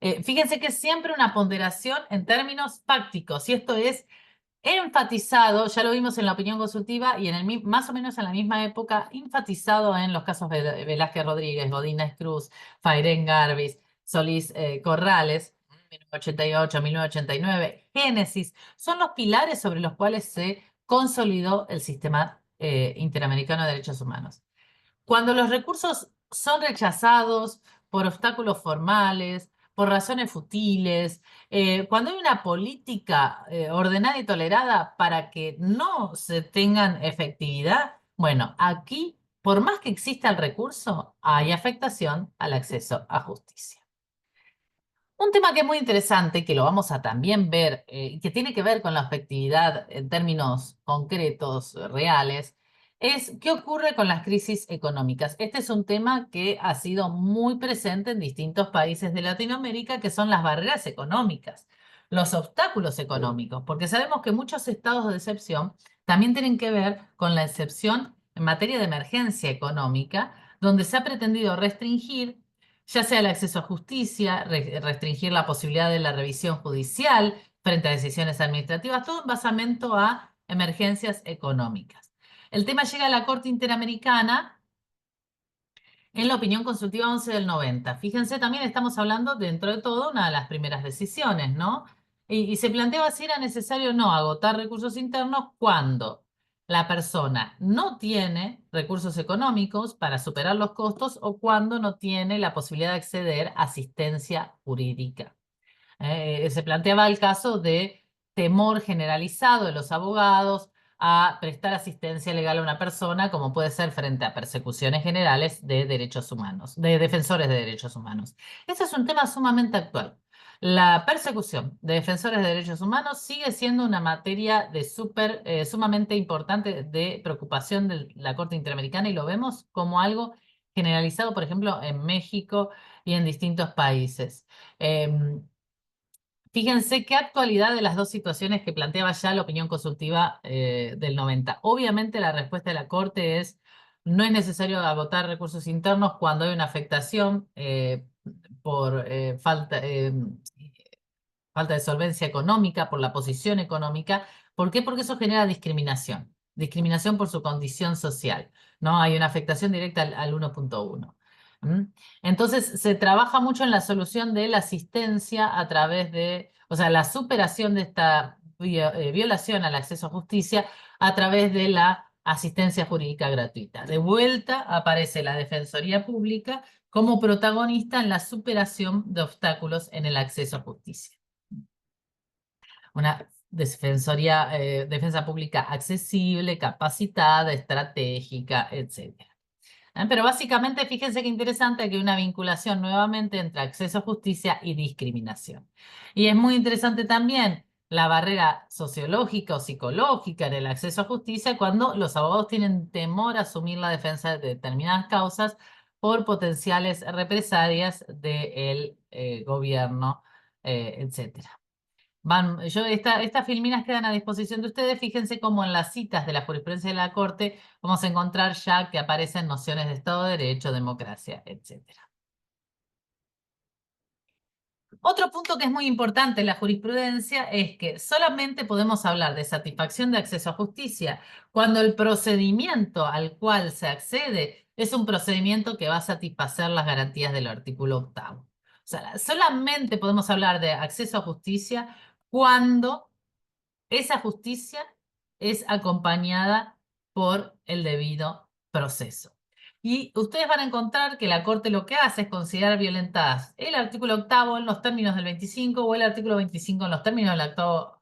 Fíjense que es siempre una ponderación en términos fácticos, y esto es enfatizado, ya lo vimos en la opinión consultiva y más o menos en la misma época, enfatizado en los casos de Velázquez Rodríguez, Godínez Cruz, Fairén Garbis, Solís Corrales, 1988, 1989, Génesis, son los pilares sobre los cuales se consolidó el sistema interamericano de derechos humanos. Cuando los recursos son rechazados por obstáculos formales, por razones futiles, cuando hay una política ordenada y tolerada para que no se tengan efectividad, bueno, aquí, por más que exista el recurso, hay afectación al acceso a justicia. Un tema que es muy interesante, que lo vamos a también ver, y que tiene que ver con la afectividad en términos concretos, reales, es qué ocurre con las crisis económicas. Este es un tema que ha sido muy presente en distintos países de Latinoamérica, que son las barreras económicas, los obstáculos económicos, porque sabemos que muchos estados de excepción también tienen que ver con la excepción en materia de emergencia económica, donde se ha pretendido restringir ya sea el acceso a justicia, restringir la posibilidad de la revisión judicial frente a decisiones administrativas, todo en basamento a emergencias económicas. El tema llega a la Corte Interamericana en la opinión consultiva 11 del 90. Fíjense, también estamos hablando, dentro de todo, una de las primeras decisiones, ¿no? Y se planteaba si era necesario o no agotar recursos internos cuando la persona no tiene recursos económicos para superar los costos o cuando no tiene la posibilidad de acceder a asistencia jurídica. Se planteaba el caso de temor generalizado de los abogados a prestar asistencia legal a una persona, como puede ser frente a persecuciones generales de derechos humanos, de defensores de derechos humanos. Ese es un tema sumamente actual. La persecución de defensores de derechos humanos sigue siendo una materia de sumamente importante de preocupación de la Corte Interamericana y lo vemos como algo generalizado, por ejemplo, en México y en distintos países. Em, Fíjense qué actualidad de las dos situaciones que planteaba ya la opinión consultiva del 90. Obviamente la respuesta de la Corte es no es necesario agotar recursos internos cuando hay una afectación por falta de solvencia económica, por la posición económica. ¿Por qué? Porque eso genera discriminación. Discriminación por su condición social. ¿No? Hay una afectación directa al 1.1. ¿Mm? Entonces, se trabaja mucho en la solución de la asistencia a través de, o sea, la superación de esta violación al acceso a justicia a través de la asistencia jurídica gratuita. De vuelta aparece la Defensoría Pública como protagonista en la superación de obstáculos en el acceso a justicia. Una defensa pública accesible, capacitada, estratégica, etcétera. Pero básicamente, fíjense qué interesante que hay una vinculación nuevamente entre acceso a justicia y discriminación. Y es muy interesante también la barrera sociológica o psicológica en el acceso a justicia cuando los abogados tienen temor a asumir la defensa de determinadas causas por potenciales represalias del gobierno, etcétera. Estas filminas quedan a disposición de ustedes. Fíjense cómo en las citas de la jurisprudencia de la Corte vamos a encontrar ya que aparecen nociones de Estado de Derecho, democracia, etc. Otro punto que es muy importante en la jurisprudencia es que solamente podemos hablar de satisfacción de acceso a justicia cuando el procedimiento al cual se accede es un procedimiento que va a satisfacer las garantías del artículo 8º. O sea, solamente podemos hablar de acceso a justicia cuando esa justicia es acompañada por el debido proceso. Y ustedes van a encontrar que la Corte lo que hace es considerar violentadas el artículo 8º en los términos del 25 o el artículo 25 en los términos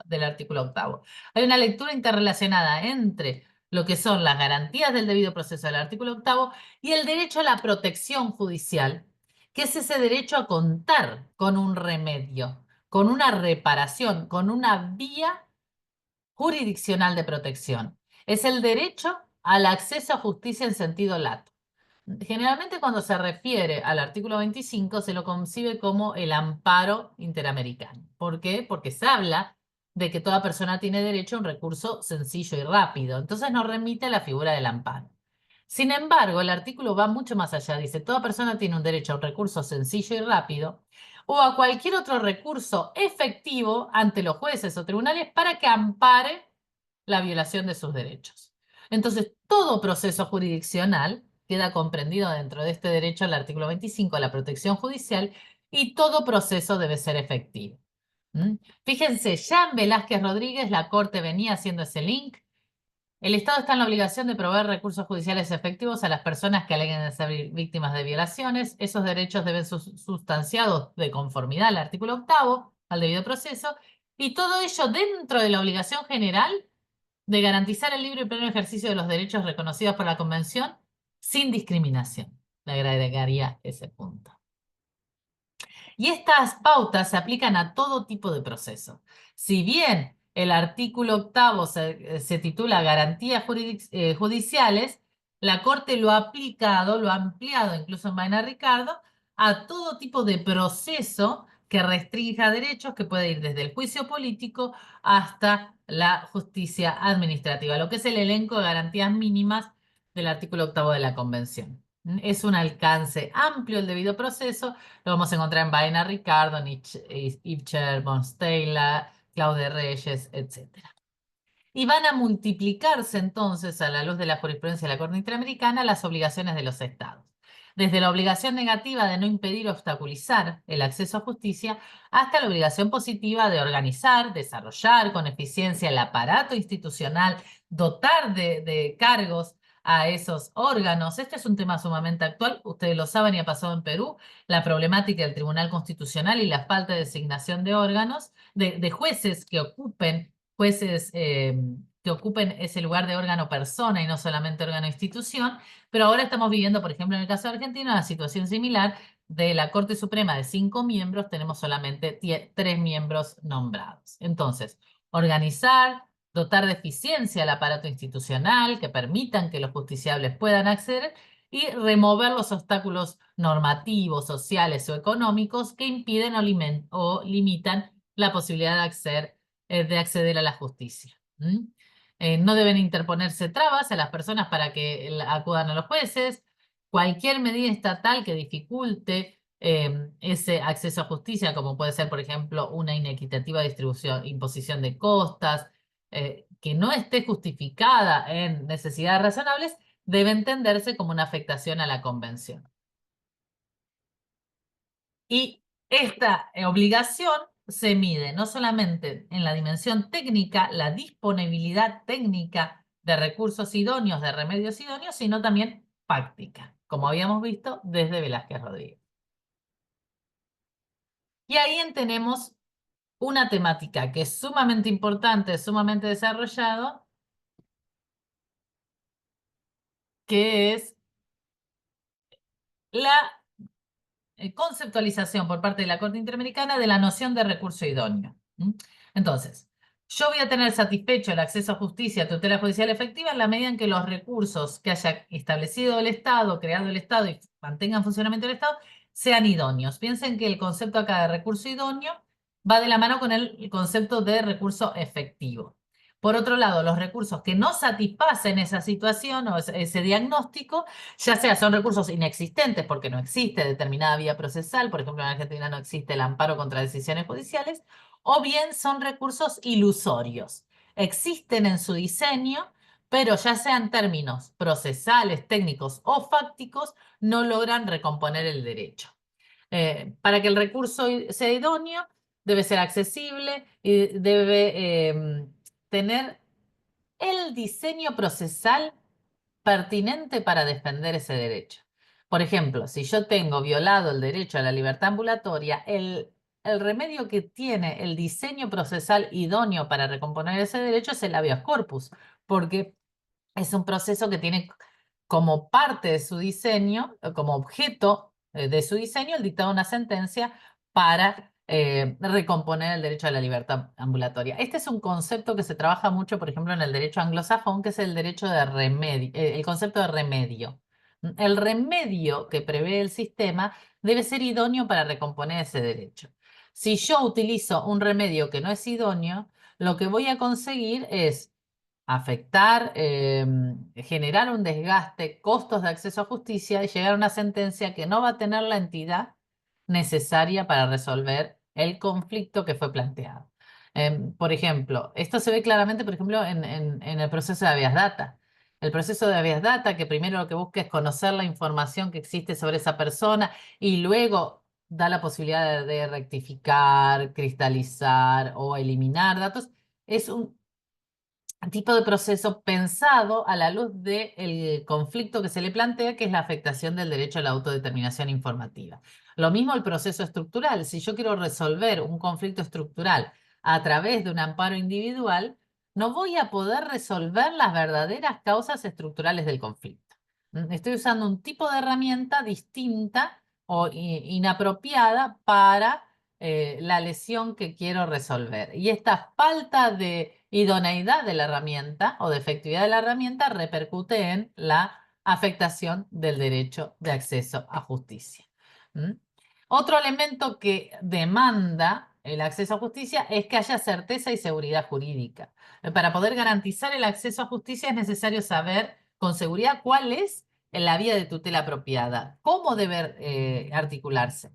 del artículo 8º. Hay una lectura interrelacionada entre lo que son las garantías del debido proceso del artículo 8º y el derecho a la protección judicial, que es ese derecho a contar con un remedio, con una reparación, con una vía jurisdiccional de protección. Es el derecho al acceso a justicia en sentido lato. Generalmente cuando se refiere al artículo 25 se lo concibe como el amparo interamericano. ¿Por qué? Porque se habla de que toda persona tiene derecho a un recurso sencillo y rápido. Entonces nos remite a la figura del amparo. Sin embargo, el artículo va mucho más allá. Dice, toda persona tiene un derecho a un recurso sencillo y rápido o a cualquier otro recurso efectivo ante los jueces o tribunales para que ampare la violación de sus derechos. Entonces, todo proceso jurisdiccional queda comprendido dentro de este derecho al artículo 25 a la protección judicial y todo proceso debe ser efectivo. ¿Mm? Fíjense, ya en Velázquez Rodríguez la Corte venía haciendo ese link. El Estado está en la obligación de proveer recursos judiciales efectivos a las personas que aleguen de ser víctimas de violaciones. Esos derechos deben ser sustanciados de conformidad al artículo 8º, al debido proceso, y todo ello dentro de la obligación general de garantizar el libre y pleno ejercicio de los derechos reconocidos por la Convención sin discriminación. Le agregaría ese punto. Y estas pautas se aplican a todo tipo de proceso. Si bien el artículo octavo se titula Garantías judiciales, la Corte lo ha aplicado, lo ha ampliado incluso en Vaina Ricardo, a todo tipo de proceso que restrinja derechos, que puede ir desde el juicio político hasta la justicia administrativa, lo que es el elenco de garantías mínimas del artículo octavo de la Convención. Es un alcance amplio el debido proceso, lo vamos a encontrar en Vaina Ricardo, Ibcher, Bonstella, Claude Reyes, etc. Y van a multiplicarse entonces, a la luz de la jurisprudencia de la Corte Interamericana, las obligaciones de los estados. Desde la obligación negativa de no impedir o obstaculizar el acceso a justicia hasta la obligación positiva de organizar, desarrollar con eficiencia el aparato institucional, dotar de cargos a esos órganos. Este es un tema sumamente actual, ustedes lo saben y ha pasado en Perú, la problemática del Tribunal Constitucional y la falta de designación de órganos, de jueces que ocupen que ocupen ese lugar de órgano persona y no solamente órgano institución, pero ahora estamos viviendo, por ejemplo, en el caso de Argentina, una situación similar. De la Corte Suprema de 5 miembros, tenemos solamente 3 miembros nombrados. Entonces, organizar, dotar de eficiencia al aparato institucional que permitan que los justiciables puedan acceder y remover los obstáculos normativos, sociales o económicos que impiden o limitan la posibilidad de acceder a la justicia. No deben interponerse trabas a las personas para que acudan a los jueces. Cualquier medida estatal que dificulte ese acceso a justicia, como puede ser, por ejemplo, una inequitativa distribución, imposición de costas, que no esté justificada en necesidades razonables, debe entenderse como una afectación a la convención. Y esta obligación se mide no solamente en la dimensión técnica, la disponibilidad técnica de recursos idóneos, de remedios idóneos, sino también práctica, como habíamos visto desde Velázquez Rodríguez. Y ahí tenemos una temática que es sumamente importante, sumamente desarrollado, que es la conceptualización por parte de la Corte Interamericana de la noción de recurso idóneo. Entonces, yo voy a tener satisfecho el acceso a justicia, tutela judicial efectiva en la medida en que los recursos que haya establecido el Estado, creado el Estado y mantengan funcionamiento del Estado, sean idóneos. Piensen que el concepto acá de recurso idóneo va de la mano con el concepto de recurso efectivo. Por otro lado, los recursos que no satisfacen esa situación o ese diagnóstico, ya sea son recursos inexistentes porque no existe determinada vía procesal, por ejemplo en Argentina no existe el amparo contra decisiones judiciales, o bien son recursos ilusorios. Existen en su diseño, pero ya sean términos procesales, técnicos o fácticos, no logran recomponer el derecho. Para que el recurso sea idóneo, debe ser accesible y debe tener el diseño procesal pertinente para defender ese derecho. Por ejemplo, si yo tengo violado el derecho a la libertad ambulatoria, el remedio que tiene el diseño procesal idóneo para recomponer ese derecho es el habeas corpus, porque es un proceso que tiene como parte de su diseño, como objeto de su diseño, el dictado de una sentencia para recomponer el derecho a la libertad ambulatoria. Este es un concepto que se trabaja mucho, por ejemplo, en el derecho anglosajón, que es el derecho de remedio, el concepto de remedio. El remedio que prevé el sistema debe ser idóneo para recomponer ese derecho. Si yo utilizo un remedio que no es idóneo, lo que voy a conseguir es afectar, generar un desgaste, costos de acceso a justicia y llegar a una sentencia que no va a tener la entidad necesaria para resolver el conflicto que fue planteado. Por ejemplo, esto se ve claramente, por ejemplo, en el proceso de habeas data. El proceso de habeas data, que primero lo que busca es conocer la información que existe sobre esa persona y luego da la posibilidad de rectificar, cristalizar o eliminar datos, es un tipo de proceso pensado a la luz del conflicto que se le plantea, que es la afectación del derecho a la autodeterminación informativa. Lo mismo el proceso estructural. Si yo quiero resolver un conflicto estructural a través de un amparo individual, no voy a poder resolver las verdaderas causas estructurales del conflicto. Estoy usando un tipo de herramienta distinta o inapropiada para la lesión que quiero resolver. Y esta falta de idoneidad de la herramienta o de efectividad de la herramienta repercute en la afectación del derecho de acceso a justicia. ¿Mm? Otro elemento que demanda el acceso a justicia es que haya certeza y seguridad jurídica. Para poder garantizar el acceso a justicia es necesario saber con seguridad cuál es la vía de tutela apropiada, cómo debe articularse.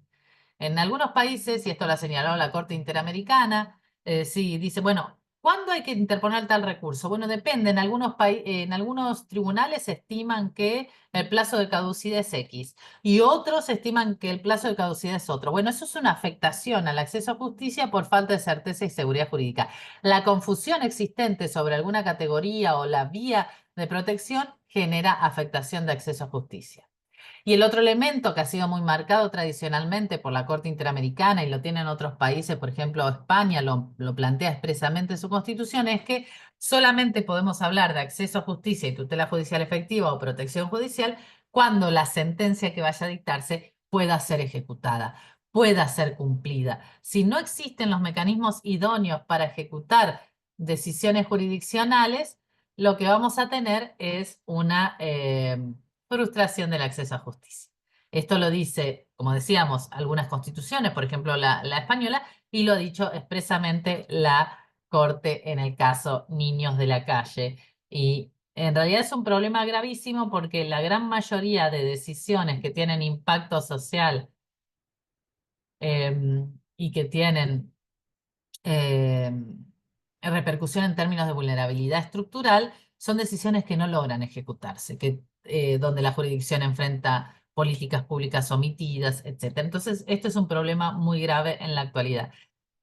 En algunos países, y esto lo ha señalado la Corte Interamericana, sí, dice, bueno, ¿cuándo hay que interponer tal recurso? Bueno, depende. En algunos tribunales estiman que el plazo de caducidad es X y otros estiman que el plazo de caducidad es otro. Bueno, eso es una afectación al acceso a justicia por falta de certeza y seguridad jurídica. La confusión existente sobre alguna categoría o la vía de protección genera afectación de acceso a justicia. Y el otro elemento que ha sido muy marcado tradicionalmente por la Corte Interamericana y lo tienen otros países, por ejemplo España lo plantea expresamente en su constitución, es que solamente podemos hablar de acceso a justicia y tutela judicial efectiva o protección judicial cuando la sentencia que vaya a dictarse pueda ser ejecutada, pueda ser cumplida. Si no existen los mecanismos idóneos para ejecutar decisiones jurisdiccionales, lo que vamos a tener es una frustración del acceso a justicia. Esto lo dice, como decíamos, algunas constituciones, por ejemplo la española, y lo ha dicho expresamente la Corte en el caso Niños de la Calle. Y en realidad es un problema gravísimo porque la gran mayoría de decisiones que tienen impacto social y que tienen eh, repercusión en términos de vulnerabilidad estructural, son decisiones que no logran ejecutarse, donde la jurisdicción enfrenta políticas públicas omitidas, etcétera. Entonces, esto es un problema muy grave en la actualidad.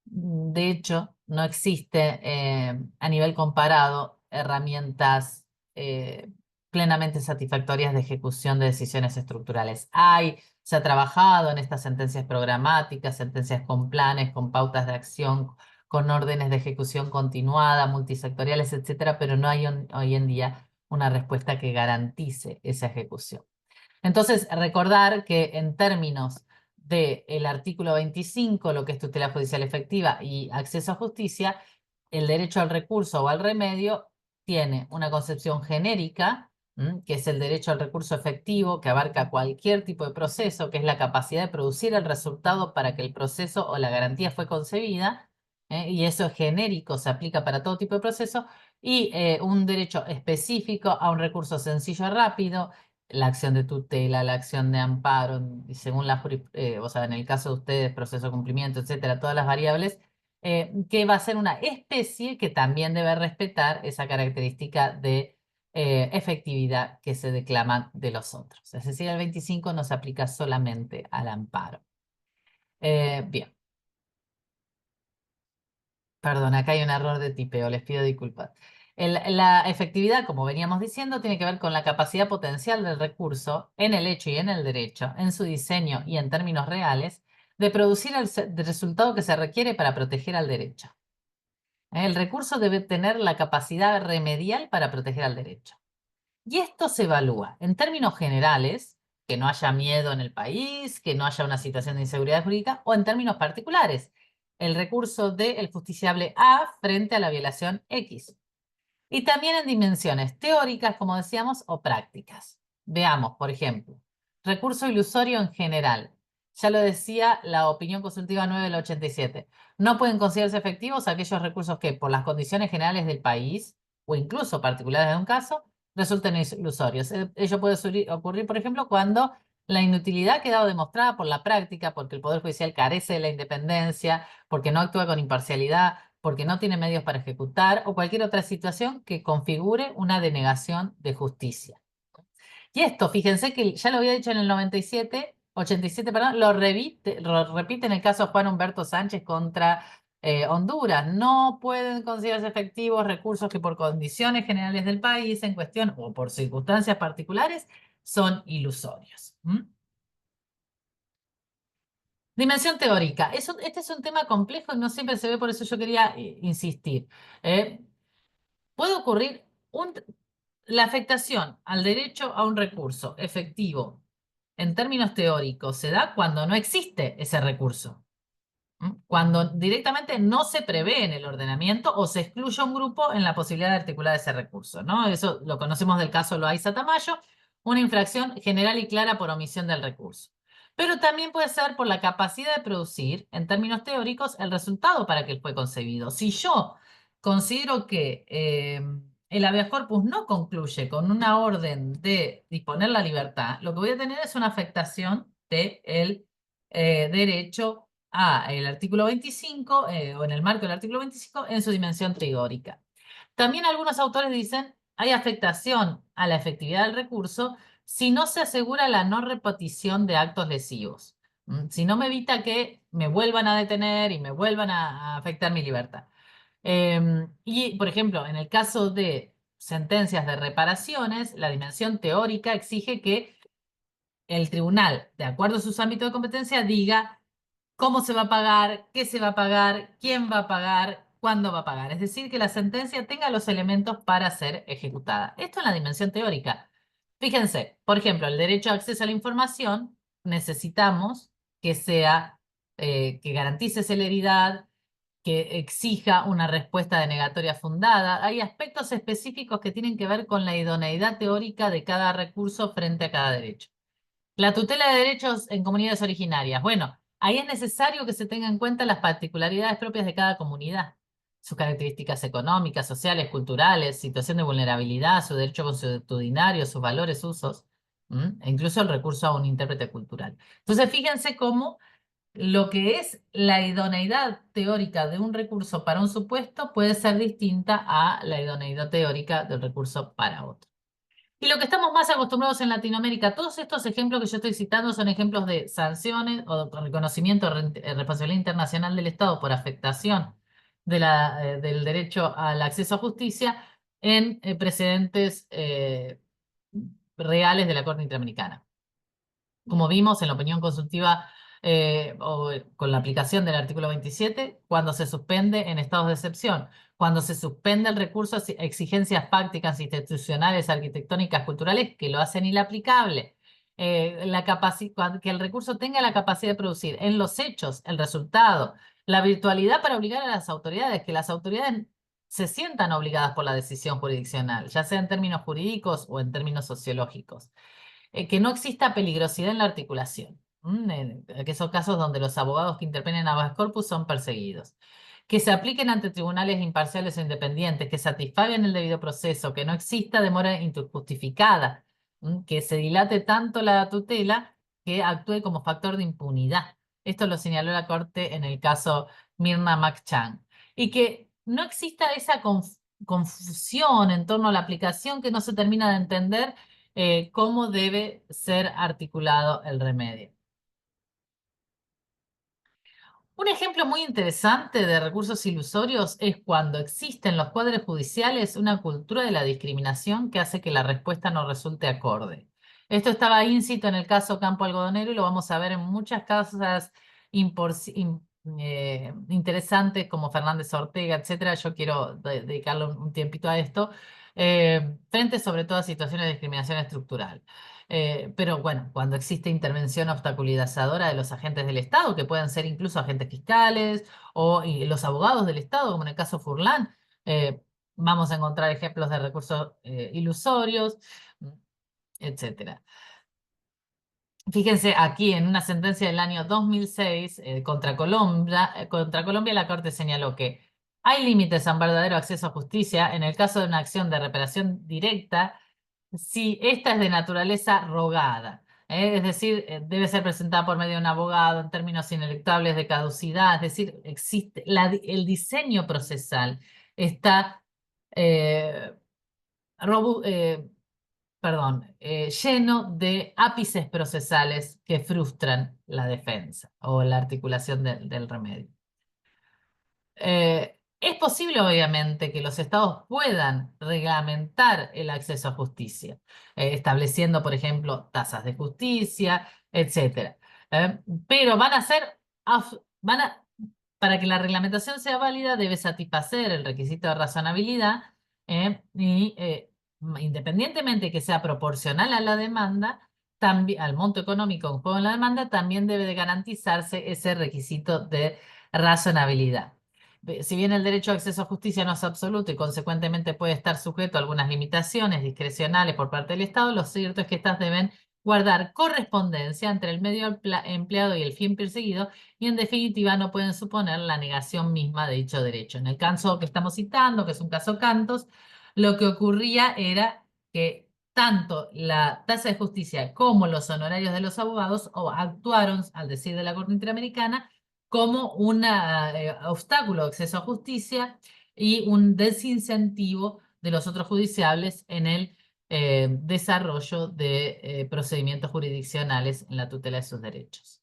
De hecho, no existe a nivel comparado herramientas plenamente satisfactorias de ejecución de decisiones estructurales. Se ha trabajado en estas sentencias programáticas, sentencias con planes, con pautas de acción, con órdenes de ejecución continuada, multisectoriales, etcétera, pero no hay hoy en día una respuesta que garantice esa ejecución. Entonces, recordar que en términos del artículo 25, lo que es tutela judicial efectiva y acceso a justicia, el derecho al recurso o al remedio tiene una concepción genérica, que es el derecho al recurso efectivo, que abarca cualquier tipo de proceso, que es la capacidad de producir el resultado para que el proceso o la garantía fue concebida, y eso es genérico, se aplica para todo tipo de proceso, y un derecho específico a un recurso sencillo y rápido, la acción de tutela, la acción de amparo, y según o sea, en el caso de ustedes, proceso de cumplimiento, etcétera, todas las variables, que va a ser una especie que también debe respetar esa característica de efectividad que se declaman de los otros. Es decir, el 25 no se aplica solamente al amparo. Bien. Perdón, acá hay un error de tipeo, les pido disculpas. La efectividad, como veníamos diciendo, tiene que ver con la capacidad potencial del recurso en el hecho y en el derecho, en su diseño y en términos reales, de producir el resultado que se requiere para proteger al derecho. El recurso debe tener la capacidad remedial para proteger al derecho. Y esto se evalúa en términos generales, que no haya miedo en el país, que no haya una situación de inseguridad jurídica, o en términos particulares, el recurso del justiciable A frente a la violación X. Y también en dimensiones teóricas, como decíamos, o prácticas. Veamos, por ejemplo, recurso ilusorio en general. Ya lo decía la opinión consultiva 9 del 87. No pueden considerarse efectivos aquellos recursos que, por las condiciones generales del país, o incluso particulares de un caso, resulten ilusorios. Ello puede ocurrir, por ejemplo, cuando la inutilidad ha quedado demostrada por la práctica, porque el Poder Judicial carece de la independencia, porque no actúa con imparcialidad, porque no tiene medios para ejecutar o cualquier otra situación que configure una denegación de justicia. Y esto, fíjense que ya lo había dicho en el 87, perdón, lo repite en el caso de Juan Humberto Sánchez contra Honduras. No pueden considerarse efectivos recursos que por condiciones generales del país en cuestión o por circunstancias particulares son ilusorios. Dimensión teórica. Este es un tema complejo y no siempre se ve, por eso yo quería insistir. Eh, Puede ocurrir la afectación al derecho a un recurso efectivo en términos teóricos, se da cuando no existe ese recurso. Cuando directamente no se prevé en el ordenamiento o se excluye a un grupo en la posibilidad de articular ese recurso, ¿no? Eso lo conocemos del caso Loaiza-Tamayo, una infracción general y clara por omisión del recurso. Pero también puede ser por la capacidad de producir, en términos teóricos, el resultado para que él fue concebido. Si yo considero que el habeas corpus no concluye con una orden de disponer la libertad, lo que voy a tener es una afectación del derecho el artículo 25, o en el marco del artículo 25, en su dimensión teórica. También algunos autores dicen, hay afectación a la efectividad del recurso si no se asegura la no repetición de actos lesivos. Si no me evita que me vuelvan a detener y me vuelvan a afectar mi libertad. Y, por ejemplo, en el caso de sentencias de reparaciones, la dimensión teórica exige que el tribunal, de acuerdo a sus ámbitos de competencia, diga cómo se va a pagar, qué se va a pagar, quién va a pagar, cuándo va a pagar. Es decir, que la sentencia tenga los elementos para ser ejecutada. Esto en la dimensión teórica. Fíjense, por ejemplo, el derecho a acceso a la información, necesitamos que sea, que garantice celeridad, que exija una respuesta denegatoria fundada. Hay aspectos específicos que tienen que ver con la idoneidad teórica de cada recurso frente a cada derecho. La tutela de derechos en comunidades originarias. Bueno, ahí es necesario que se tengan en cuenta las particularidades propias de cada comunidad, sus características económicas, sociales, culturales, situación de vulnerabilidad, su derecho consuetudinario, sus valores, usos, e incluso el recurso a un intérprete cultural. Entonces, fíjense cómo lo que es la idoneidad teórica de un recurso para un supuesto puede ser distinta a la idoneidad teórica del recurso para otro. Y lo que estamos más acostumbrados en Latinoamérica, todos estos ejemplos que yo estoy citando son ejemplos de sanciones o de reconocimiento de responsabilidad internacional del Estado por afectación del derecho al acceso a justicia en precedentes reales de la Corte Interamericana. Como vimos en la opinión consultiva o con la aplicación del artículo 27, cuando se suspende en estados de excepción, cuando se suspende el recurso a exigencias fácticas, institucionales, arquitectónicas, culturales, que lo hacen inaplicable, que el recurso tenga la capacidad de producir en los hechos el resultado, la virtualidad para obligar a las autoridades, que las autoridades se sientan obligadas por la decisión jurisdiccional, ya sea en términos jurídicos o en términos sociológicos, que no exista peligrosidad en la articulación, en esos casos donde los abogados que intervienen a habeas corpus son perseguidos, que se apliquen ante tribunales imparciales o independientes, que satisfagan el debido proceso, que no exista demora injustificada, que se dilate tanto la tutela que actúe como factor de impunidad. Esto lo señaló la Corte en el caso Mirna Makchan. Y que no exista esa confusión en torno a la aplicación, que no se termina de entender cómo debe ser articulado el remedio. Un ejemplo muy interesante de recursos ilusorios es cuando existe en los cuadros judiciales una cultura de la discriminación que hace que la respuesta no resulte acorde. Esto estaba íncito en el caso Campo Algodonero y lo vamos a ver en muchas causas interesantes como Fernández Ortega, etcétera. Yo quiero dedicarle un tiempito a esto, frente sobre todo a situaciones de discriminación estructural. Pero bueno, cuando existe intervención obstaculizadora de los agentes del Estado, que pueden ser incluso agentes fiscales y los abogados del Estado, como en el caso Furlan, vamos a encontrar ejemplos de recursos ilusorios, etcétera. Fíjense aquí en una sentencia del año 2006 contra Colombia la Corte señaló que hay límites a un verdadero acceso a justicia en el caso de una acción de reparación directa si esta es de naturaleza rogada. Es decir, debe ser presentada por medio de un abogado en términos ineluctables de caducidad, es decir, existe el diseño procesal está eh, robu- eh, lleno de ápices procesales que frustran la defensa o la articulación del remedio. Es posible, obviamente, que los estados puedan reglamentar el acceso a justicia, estableciendo, por ejemplo, tasas de justicia, etcétera. Pero van a ser, van a, para que la reglamentación sea válida, debe satisfacer el requisito de razonabilidad, y independientemente que sea proporcional a la demanda, también, al monto económico en juego en la demanda, también debe de garantizarse ese requisito de razonabilidad. Si bien el derecho a acceso a justicia no es absoluto y consecuentemente puede estar sujeto a algunas limitaciones discrecionales por parte del Estado, lo cierto es que éstas deben guardar correspondencia entre el medio empleado y el fin perseguido y en definitiva no pueden suponer la negación misma de dicho derecho. En el caso que estamos citando, que es un caso Cantos, lo que ocurría era que tanto la tasa de justicia como los honorarios de los abogados actuaron, al decir de la Corte Interamericana, como un obstáculo de acceso a justicia y un desincentivo de los otros judiciables en el desarrollo de procedimientos jurisdiccionales en la tutela de sus derechos.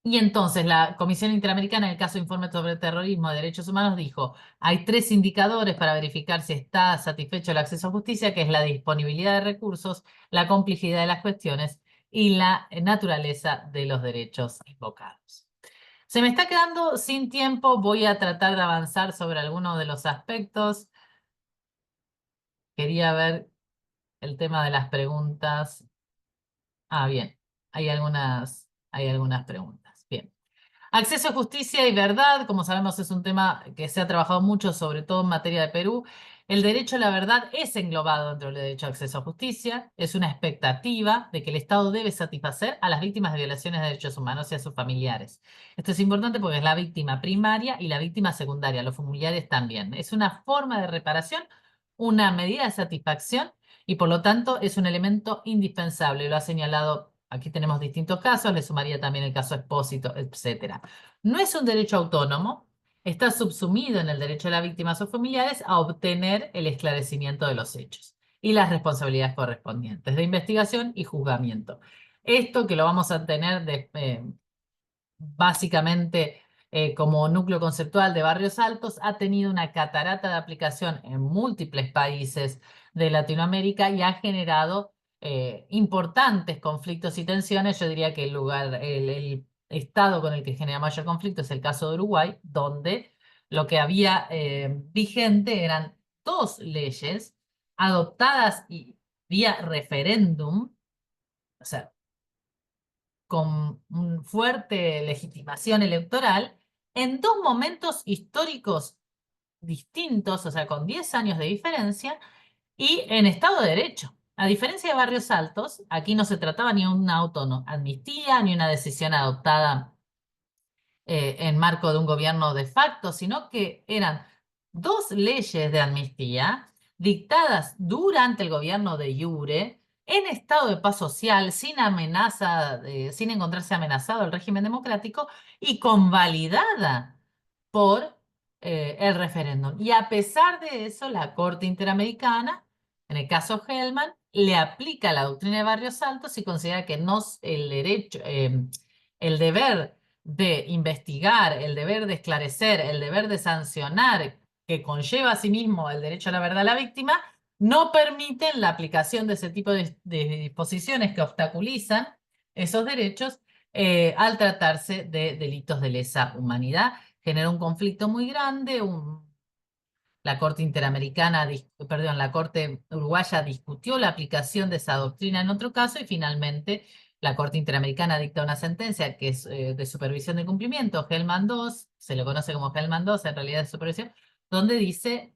Y entonces la Comisión Interamericana, en el caso de Informe sobre Terrorismo de Derechos Humanos, dijo, hay 3 indicadores para verificar si está satisfecho el acceso a justicia, que es la disponibilidad de recursos, la complejidad de las cuestiones y la naturaleza de los derechos invocados. Se me está quedando sin tiempo, voy a tratar de avanzar sobre algunos de los aspectos. Quería ver el tema de las preguntas. Ah, bien, hay algunas preguntas. Bien. Acceso a justicia y verdad, como sabemos, es un tema que se ha trabajado mucho, sobre todo en materia de Perú. El derecho a la verdad es englobado dentro del derecho a acceso a justicia. Es una expectativa de que el Estado debe satisfacer a las víctimas de violaciones de derechos humanos y a sus familiares. Esto es importante porque es la víctima primaria y la víctima secundaria, los familiares también. Es una forma de reparación, una medida de satisfacción y por lo tanto es un elemento indispensable. Lo ha señalado, aquí tenemos distintos casos, le sumaría también el caso Expósito, etcétera. No es un derecho autónomo, está subsumido en el derecho de la víctima a sus familiares a obtener el esclarecimiento de los hechos y las responsabilidades correspondientes de investigación y juzgamiento. Esto que lo vamos a tener básicamente como núcleo conceptual de Barrios Altos, ha tenido una catarata de aplicación en múltiples países de Latinoamérica y ha generado importantes conflictos y tensiones. Yo diría que el estado con el que genera mayor conflicto es el caso de Uruguay, donde lo que había vigente eran 2 leyes adoptadas y vía referéndum, o sea, con una fuerte legitimación electoral en 2 momentos históricos distintos, o sea, con 10 años de diferencia, y en Estado de Derecho. A diferencia de Barrios Altos, aquí no se trataba ni una amnistía, ni una decisión adoptada en marco de un gobierno de facto, sino que eran 2 leyes de amnistía dictadas durante el gobierno de Iure, en estado de paz social, sin amenaza, sin encontrarse amenazado el régimen democrático y convalidada por el referéndum. Y a pesar de eso, la Corte Interamericana, en el caso Hellman, le aplica la doctrina de Barrios Altos y considera que no el derecho, el deber de investigar, el deber de esclarecer, el deber de sancionar, que conlleva a sí mismo el derecho a la verdad a la víctima, no permiten la aplicación de ese tipo de disposiciones que obstaculizan esos derechos al tratarse de delitos de lesa humanidad. Genera un conflicto muy grande, la Corte Interamericana, perdón, la Corte Uruguaya discutió la aplicación de esa doctrina en otro caso y finalmente la Corte Interamericana dicta una sentencia que es de supervisión de cumplimiento, Hellman 2, se lo conoce como Hellman 2, en realidad es supervisión, donde dice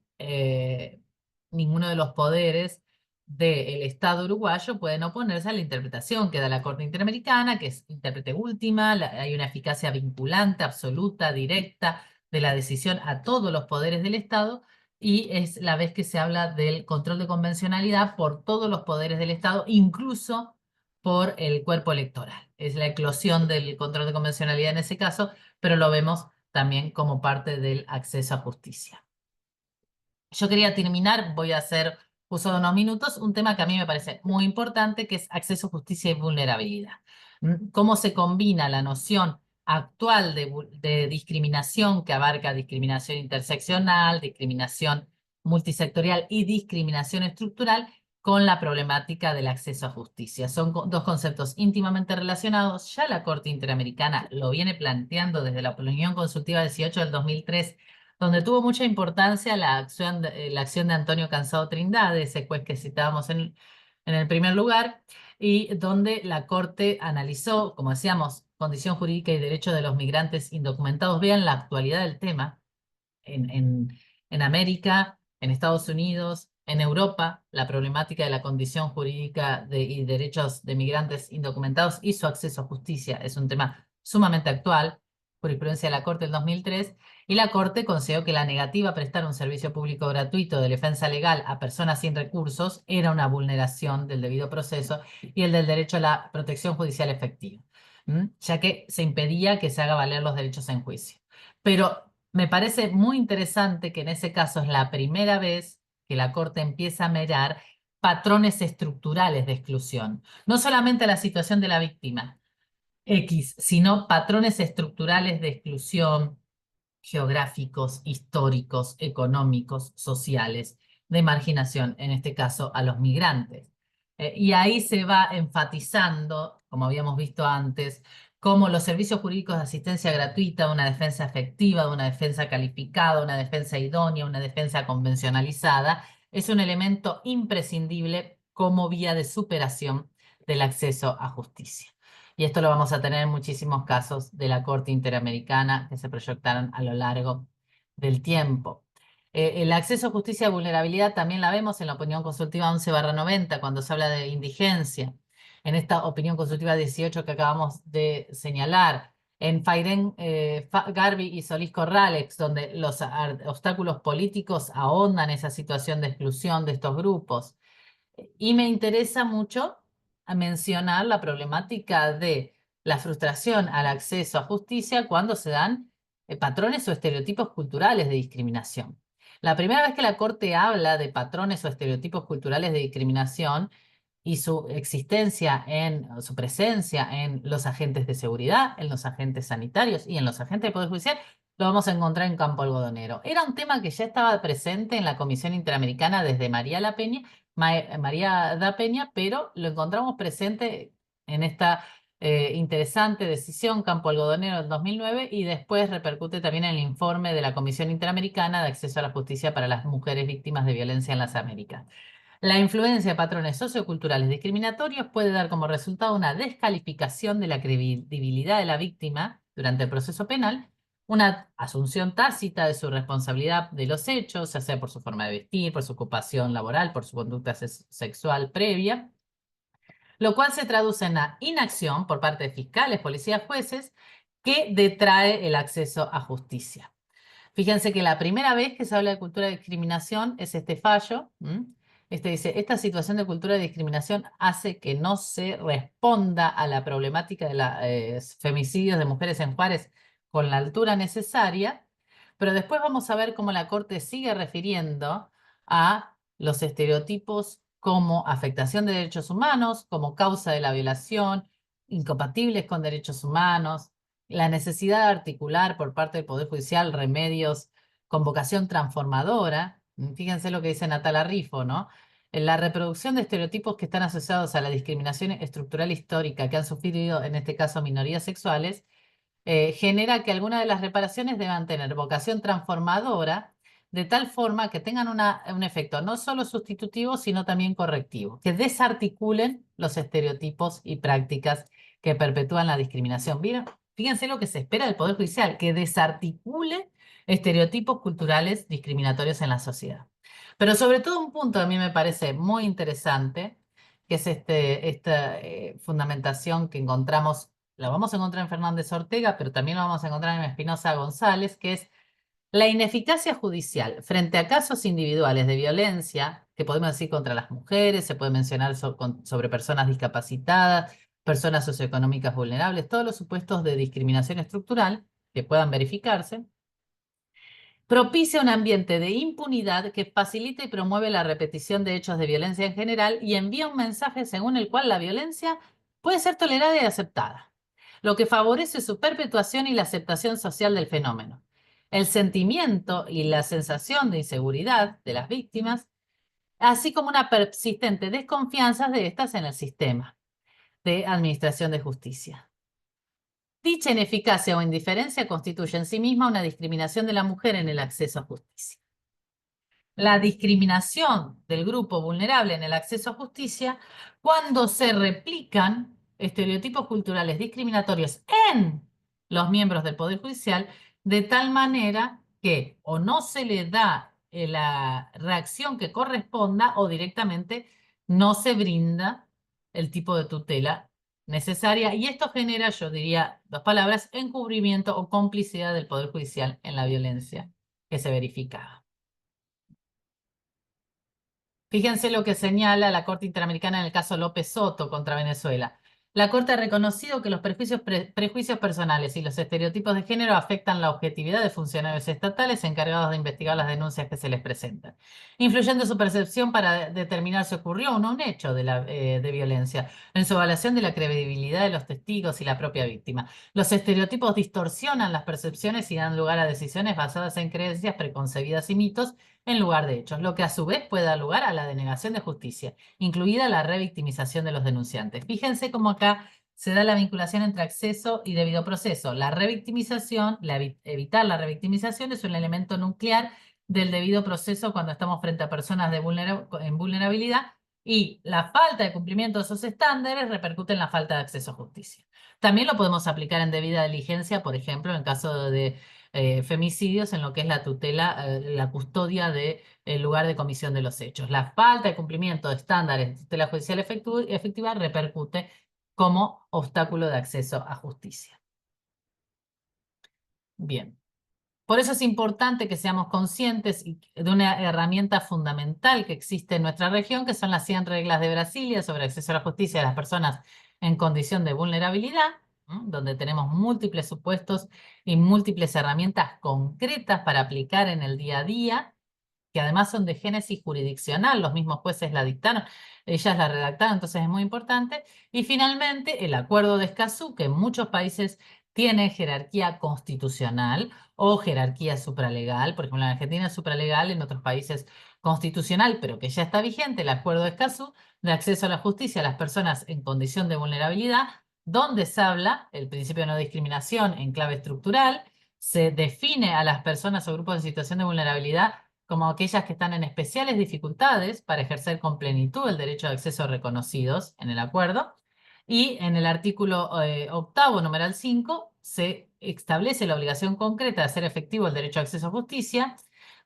ninguno de los poderes del Estado uruguayo pueden oponerse a la interpretación que da la Corte Interamericana, que es intérprete última, hay una eficacia vinculante, absoluta, directa de la decisión a todos los poderes del Estado y es la vez que se habla del control de convencionalidad por todos los poderes del Estado, incluso por el cuerpo electoral. Es la eclosión del control de convencionalidad en ese caso, pero lo vemos también como parte del acceso a justicia. Yo quería terminar, voy a hacer uso de unos minutos, un tema que a mí me parece muy importante, que es acceso, justicia y vulnerabilidad. Cómo se combina la noción actual de discriminación, que abarca discriminación interseccional, discriminación multisectorial y discriminación estructural, con la problemática del acceso a justicia. Son 2 conceptos íntimamente relacionados. Ya la Corte Interamericana lo viene planteando desde la opinión consultiva 18 del 2003, donde tuvo mucha importancia la acción de Antonio Cansado Trindade, ese juez que citábamos en en el primer lugar, y donde la Corte analizó, como decíamos, condición jurídica y derecho de los migrantes indocumentados. Vean la actualidad del tema en, en, en América, en Estados Unidos, en Europa, la problemática de la condición jurídica y derechos de migrantes indocumentados y su acceso a justicia es un tema sumamente actual, jurisprudencia de la Corte del 2003, y la Corte consideró que la negativa a prestar un servicio público gratuito de defensa legal a personas sin recursos era una vulneración del debido proceso y el del derecho a la protección judicial efectiva, ya que se impedía que se haga valer los derechos en juicio. Pero me parece muy interesante que en ese caso es la primera vez que la Corte empieza a mirar patrones estructurales de exclusión. No solamente la situación de la víctima X, sino patrones estructurales de exclusión geográficos, históricos, económicos, sociales, de marginación, en este caso a los migrantes. Y ahí se va enfatizando, como habíamos visto antes, cómo los servicios jurídicos de asistencia gratuita, una defensa efectiva, una defensa calificada, una defensa idónea, una defensa convencionalizada, es un elemento imprescindible como vía de superación del acceso a justicia. Y esto lo vamos a tener en muchísimos casos de la Corte Interamericana que se proyectaron a lo largo del tiempo. El acceso a justicia de vulnerabilidad también la vemos en la opinión consultiva 11/90 cuando se habla de indigencia. En esta opinión consultiva 18 que acabamos de señalar. En Fairen, Garbi y Solís Corrales, donde los obstáculos políticos ahondan esa situación de exclusión de estos grupos. Y me interesa mucho a mencionar la problemática de la frustración al acceso a justicia cuando se dan patrones o estereotipos culturales de discriminación. La primera vez que la Corte habla de patrones o estereotipos culturales de discriminación y su existencia su presencia en los agentes de seguridad, en los agentes sanitarios y en los agentes de Poder Judicial, lo vamos a encontrar en Campo Algodonero. Era un tema que ya estaba presente en la Comisión Interamericana desde María da Peña, pero lo encontramos presente en esta interesante decisión Campo Algodonero del 2009 y después repercute también en el informe de la Comisión Interamericana de Acceso a la Justicia para las Mujeres Víctimas de Violencia en las Américas. La influencia de patrones socioculturales discriminatorios puede dar como resultado una descalificación de la credibilidad de la víctima durante el proceso penal, una asunción tácita de su responsabilidad de los hechos, ya sea por su forma de vestir, por su ocupación laboral, por su conducta sexual previa, lo cual se traduce en la inacción por parte de fiscales, policías, jueces, que detrae el acceso a justicia. Fíjense que la primera vez que se habla de cultura de discriminación es este fallo. Este dice, esta situación de cultura de discriminación hace que no se responda a la problemática de los femicidios de mujeres en Juárez con la altura necesaria, pero después vamos a ver cómo la Corte sigue refiriendo a los estereotipos como afectación de derechos humanos, como causa de la violación, incompatibles con derechos humanos, la necesidad de articular por parte del Poder Judicial remedios con vocación transformadora. Fíjense lo que dice Natala Rifo, ¿no? En la reproducción de estereotipos que están asociados a la discriminación estructural histórica que han sufrido, en este caso, minorías sexuales, genera que algunas de las reparaciones deban tener vocación transformadora, de tal forma que tengan un efecto no solo sustitutivo, sino también correctivo, que desarticulen los estereotipos y prácticas que perpetúan la discriminación. ¿Vieron? Fíjense lo que se espera del Poder Judicial, que desarticule estereotipos culturales discriminatorios en la sociedad. Pero sobre todo un punto a mí me parece muy interesante, que es esta fundamentación que encontramos, la vamos a encontrar en Fernández Ortega, pero también la vamos a encontrar en Espinosa González, que es la ineficacia judicial frente a casos individuales de violencia, que podemos decir contra las mujeres, se puede mencionar sobre personas discapacitadas, personas socioeconómicas vulnerables, todos los supuestos de discriminación estructural que puedan verificarse, propicia un ambiente de impunidad que facilita y promueve la repetición de hechos de violencia en general y envía un mensaje según el cual la violencia puede ser tolerada y aceptada, lo que favorece su perpetuación y la aceptación social del fenómeno. El sentimiento y la sensación de inseguridad de las víctimas, así como una persistente desconfianza de estas en el sistema de administración de justicia. Dicha ineficacia o indiferencia constituye en sí misma una discriminación de la mujer en el acceso a justicia. la discriminación del grupo vulnerable en el acceso a justicia cuando se replican estereotipos culturales discriminatorios en los miembros del Poder Judicial, de tal manera que o no se le da la reacción que corresponda o directamente no se brinda el tipo de tutela necesaria. Y esto genera, yo diría dos palabras, encubrimiento o complicidad del Poder Judicial en la violencia que se verificaba. Fíjense lo que señala la Corte Interamericana en el caso López Soto contra Venezuela. La Corte ha reconocido que los prejuicios personales y los estereotipos de género afectan la objetividad de funcionarios estatales encargados de investigar las denuncias que se les presentan, influyendo en su percepción para determinar si ocurrió o no un hecho de violencia, en su evaluación de la credibilidad de los testigos y la propia víctima. Los estereotipos distorsionan las percepciones y dan lugar a decisiones basadas en creencias preconcebidas y mitos en lugar de hechos, lo que a su vez puede dar lugar a la denegación de justicia, incluida la revictimización de los denunciantes. Fíjense cómo acá se da la vinculación entre acceso y debido proceso. La revictimización, evitar la revictimización es un elemento nuclear del debido proceso cuando estamos frente a personas en vulnerabilidad, y la falta de cumplimiento de esos estándares repercute en la falta de acceso a justicia. También lo podemos aplicar en debida diligencia, por ejemplo, en caso de femicidios, en lo que es la tutela, la custodia del lugar de comisión de los hechos. La falta de cumplimiento de estándares de tutela judicial efectiva repercute como obstáculo de acceso a justicia. Bien. Por eso es importante que seamos conscientes de una herramienta fundamental que existe en nuestra región, que son las 100 reglas de Brasilia sobre acceso a la justicia de las personas en condición de vulnerabilidad, donde tenemos múltiples supuestos y múltiples herramientas concretas para aplicar en el día a día, que además son de génesis jurisdiccional, los mismos jueces la dictaron, ellas la redactaron, entonces es muy importante. Y finalmente, el Acuerdo de Escazú, que en muchos países tiene jerarquía constitucional o jerarquía supralegal. Por ejemplo, en Argentina es supralegal, en otros países constitucional, pero que ya está vigente el Acuerdo de Escazú de acceso a la justicia a las personas en condición de vulnerabilidad, donde se habla el principio de no discriminación en clave estructural, se define a las personas o grupos en situación de vulnerabilidad como aquellas que están en especiales dificultades para ejercer con plenitud el derecho de acceso reconocidos en el acuerdo. Y en el artículo octavo, numeral 5, se establece la obligación concreta de hacer efectivo el derecho a acceso a justicia,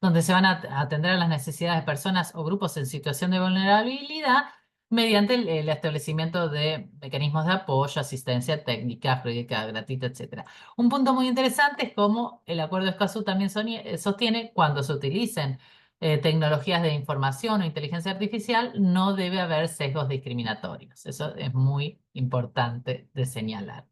donde se van a atender a las necesidades de personas o grupos en situación de vulnerabilidad mediante el establecimiento de mecanismos de apoyo, asistencia técnica, jurídica gratuita, etc. Un punto muy interesante es cómo el Acuerdo de Escazú también sostiene cuando se utilicen tecnologías de información o inteligencia artificial, no debe haber sesgos discriminatorios. Eso es muy importante de señalar.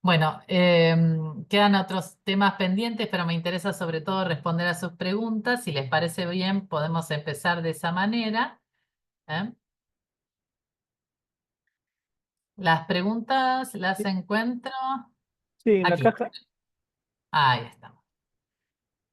Bueno, quedan otros temas pendientes, pero me interesa sobre todo responder a sus preguntas. Si les parece bien, podemos empezar de esa manera. ¿eh? Las preguntas las Sí, encuentro sí, en la aquí. caja. Ahí estamos.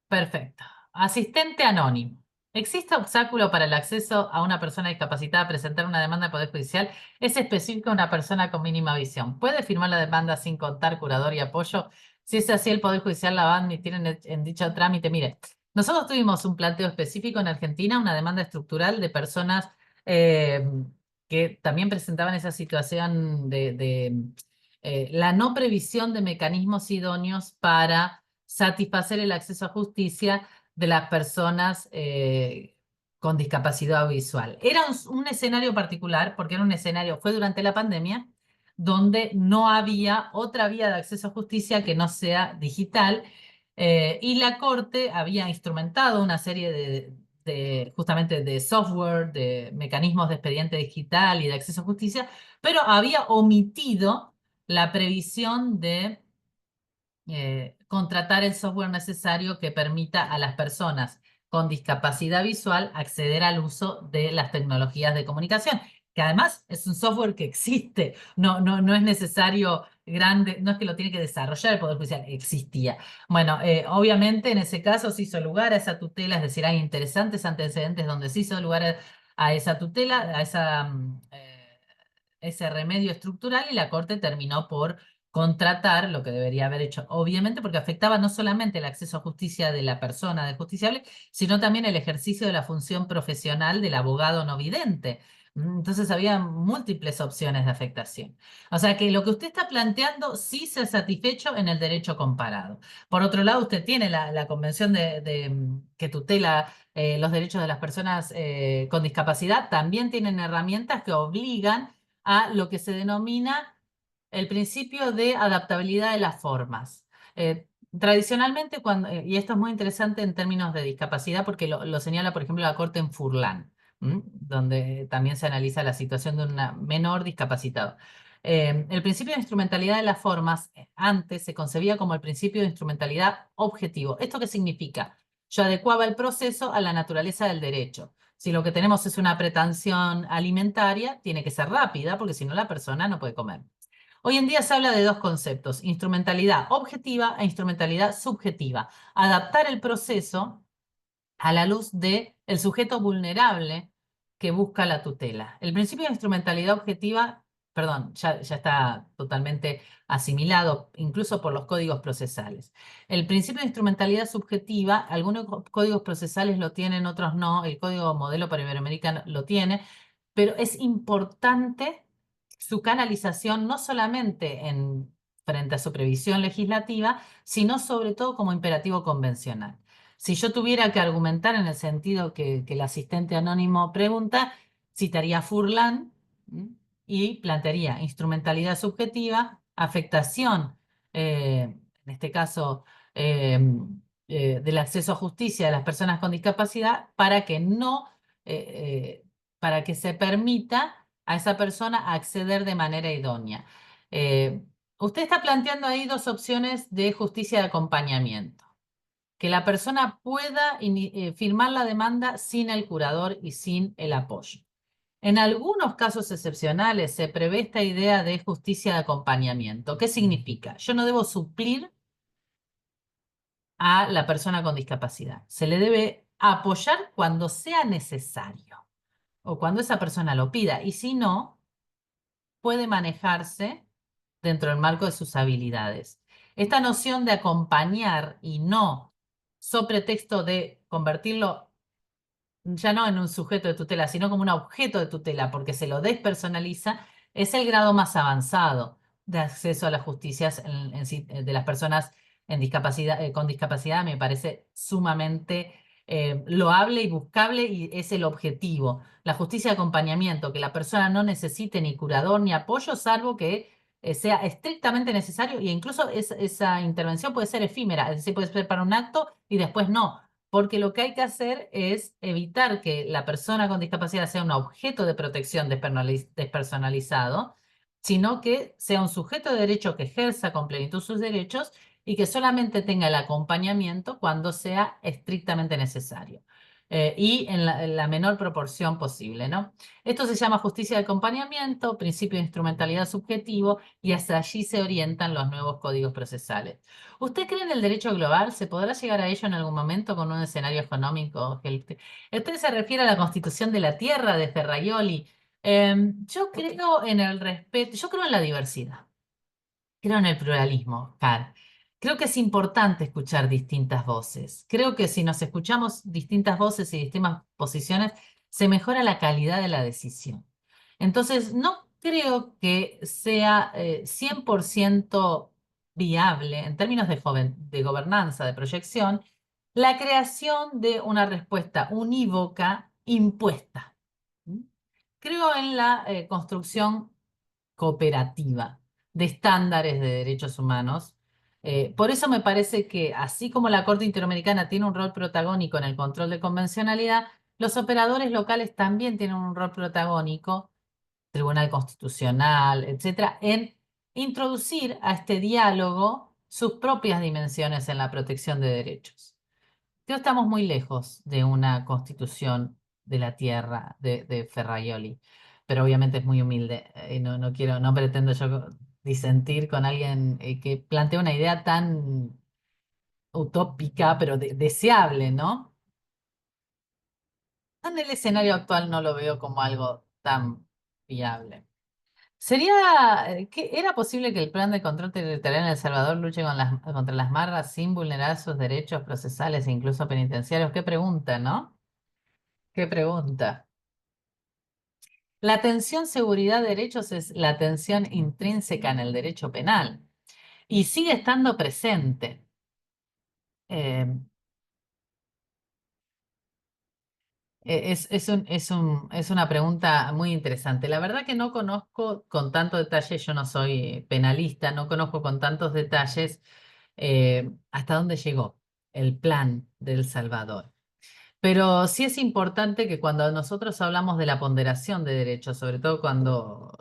Perfecto. Asistente anónimo. ¿Existe obstáculo para el acceso a una persona discapacitada a presentar una demanda de Poder Judicial? Es específico a una persona con mínima visión. ¿Puede firmar la demanda sin contar curador y apoyo? Si es así, el Poder Judicial la va a admitir en dicho trámite. Mire, nosotros tuvimos un planteo específico en Argentina, una demanda estructural de personas eh, que también presentaban esa situación de la no previsión de mecanismos idóneos para satisfacer el acceso a justicia de las personas con discapacidad visual. Era un escenario particular, porque era un escenario, fue durante la pandemia, donde no había otra vía de acceso a justicia que no sea digital, y la Corte había instrumentado una serie justamente de software, de mecanismos de expediente digital y de acceso a justicia, pero había omitido la previsión de contratar el software necesario que permita a las personas con discapacidad visual acceder al uso de las tecnologías de comunicación, que además es un software que existe, no es necesario grande, no es que lo tiene que desarrollar el Poder Judicial, existía. Bueno, obviamente en ese caso se hizo lugar a esa tutela, es decir, hay interesantes antecedentes donde se hizo lugar a esa tutela, a ese remedio estructural, y la Corte terminó por contratar lo que debería haber hecho, obviamente, porque afectaba no solamente el acceso a justicia de la persona del justiciable, sino también el ejercicio de la función profesional del abogado no vidente. Entonces había múltiples opciones de afectación. O sea que lo que usted está planteando sí se ha satisfecho en el derecho comparado. Por otro lado, usted tiene la convención que tutela los derechos de las personas con discapacidad, también tienen herramientas que obligan a lo que se denomina el principio de adaptabilidad de las formas. Tradicionalmente, y esto es muy interesante en términos de discapacidad, porque lo señala, por ejemplo, la Corte en Furlan, donde también se analiza la situación de un menor discapacitado. El principio de instrumentalidad de las formas antes se concebía como el principio de instrumentalidad objetivo. ¿Esto qué significa? Yo adecuaba el proceso a la naturaleza del derecho. Si lo que tenemos es una pretensión alimentaria, tiene que ser rápida, porque si no la persona no puede comer. Hoy en día se habla de dos conceptos, instrumentalidad objetiva e instrumentalidad subjetiva. Adaptar el proceso a la luz del sujeto vulnerable que busca la tutela. El principio de instrumentalidad objetiva, perdón, ya está totalmente asimilado, incluso por los códigos procesales. El principio de instrumentalidad subjetiva, algunos códigos procesales lo tienen, otros no, el código modelo para Iberoamérica lo tiene, pero es importante su canalización no solamente frente a su previsión legislativa, sino sobre todo como imperativo convencional. Si yo tuviera que argumentar en el sentido que el asistente anónimo pregunta, citaría a Furlan y plantearía instrumentalidad subjetiva, afectación, en este caso, eh, del acceso a justicia de las personas con discapacidad para que no, para que se permita a esa persona acceder de manera idónea. Eh, Usted está planteando ahí dos opciones de justicia de acompañamiento: que la persona pueda firmar la demanda sin el curador y sin el apoyo. En algunos casos excepcionales se prevé esta idea de justicia de acompañamiento. ¿Qué significa? Yo no debo suplir a la persona con discapacidad. Se le debe apoyar cuando sea necesario o cuando esa persona lo pida, y si no, puede manejarse dentro del marco de sus habilidades. Esta noción de acompañar y no sobre texto de convertirlo ya no en un sujeto de tutela, sino como un objeto de tutela, porque se lo despersonaliza, es el grado más avanzado de acceso a la justicia de las personas con discapacidad. Me parece sumamente loable y buscable, y es el objetivo. La justicia de acompañamiento, que la persona no necesite ni curador ni apoyo, salvo que sea estrictamente necesario, e incluso esa intervención puede ser efímera, es decir, puede ser para un acto y después no, porque lo que hay que hacer es evitar que la persona con discapacidad sea un objeto de protección despersonalizado, sino que sea un sujeto de derecho que ejerza con plenitud sus derechos y que solamente tenga el acompañamiento cuando sea estrictamente necesario. Y en la menor proporción posible, ¿no? Esto se llama justicia de acompañamiento, principio de instrumentalidad subjetivo, y hasta allí se orientan los nuevos códigos procesales. ¿Usted cree en el derecho global? ¿Se podrá llegar a ello en algún momento con un escenario económico? Usted se refiere a la Constitución de la Tierra de Ferraioli. Yo creo en el respeto, yo creo en la diversidad, creo en el pluralismo, Car. Creo que es importante escuchar distintas voces. Creo que si nos escuchamos distintas voces y distintas posiciones, se mejora la calidad de la decisión. Entonces, no creo que sea 100% viable en términos de gobernanza, de proyección, la creación de una respuesta unívoca impuesta. ¿Mm? Creo en la construcción cooperativa de estándares de derechos humanos. Por eso me parece que, así como la Corte Interamericana tiene un rol protagónico en el control de convencionalidad, los operadores locales también tienen un rol protagónico, Tribunal Constitucional, etcétera, en introducir a este diálogo sus propias dimensiones en la protección de derechos. Creo que estamos muy lejos de una constitución de la tierra de Ferraioli, pero obviamente es muy humilde. No quiero, no pretendo yo disentir con alguien que plantea una idea tan utópica, pero deseable, ¿no? En el escenario actual no lo veo como algo tan viable. ¿Era posible que el plan de control territorial en El Salvador luche contra las marras sin vulnerar sus derechos procesales e incluso penitenciarios? Qué pregunta, ¿no? Qué pregunta. La tensión seguridad-derechos es la tensión intrínseca en el derecho penal y sigue estando presente. Eh, es una pregunta muy interesante. La verdad que no conozco con tanto detalle, yo no soy penalista, no conozco con tantos detalles hasta dónde llegó el plan de El Salvador. Pero sí es importante que cuando nosotros hablamos de la ponderación de derechos, sobre todo cuando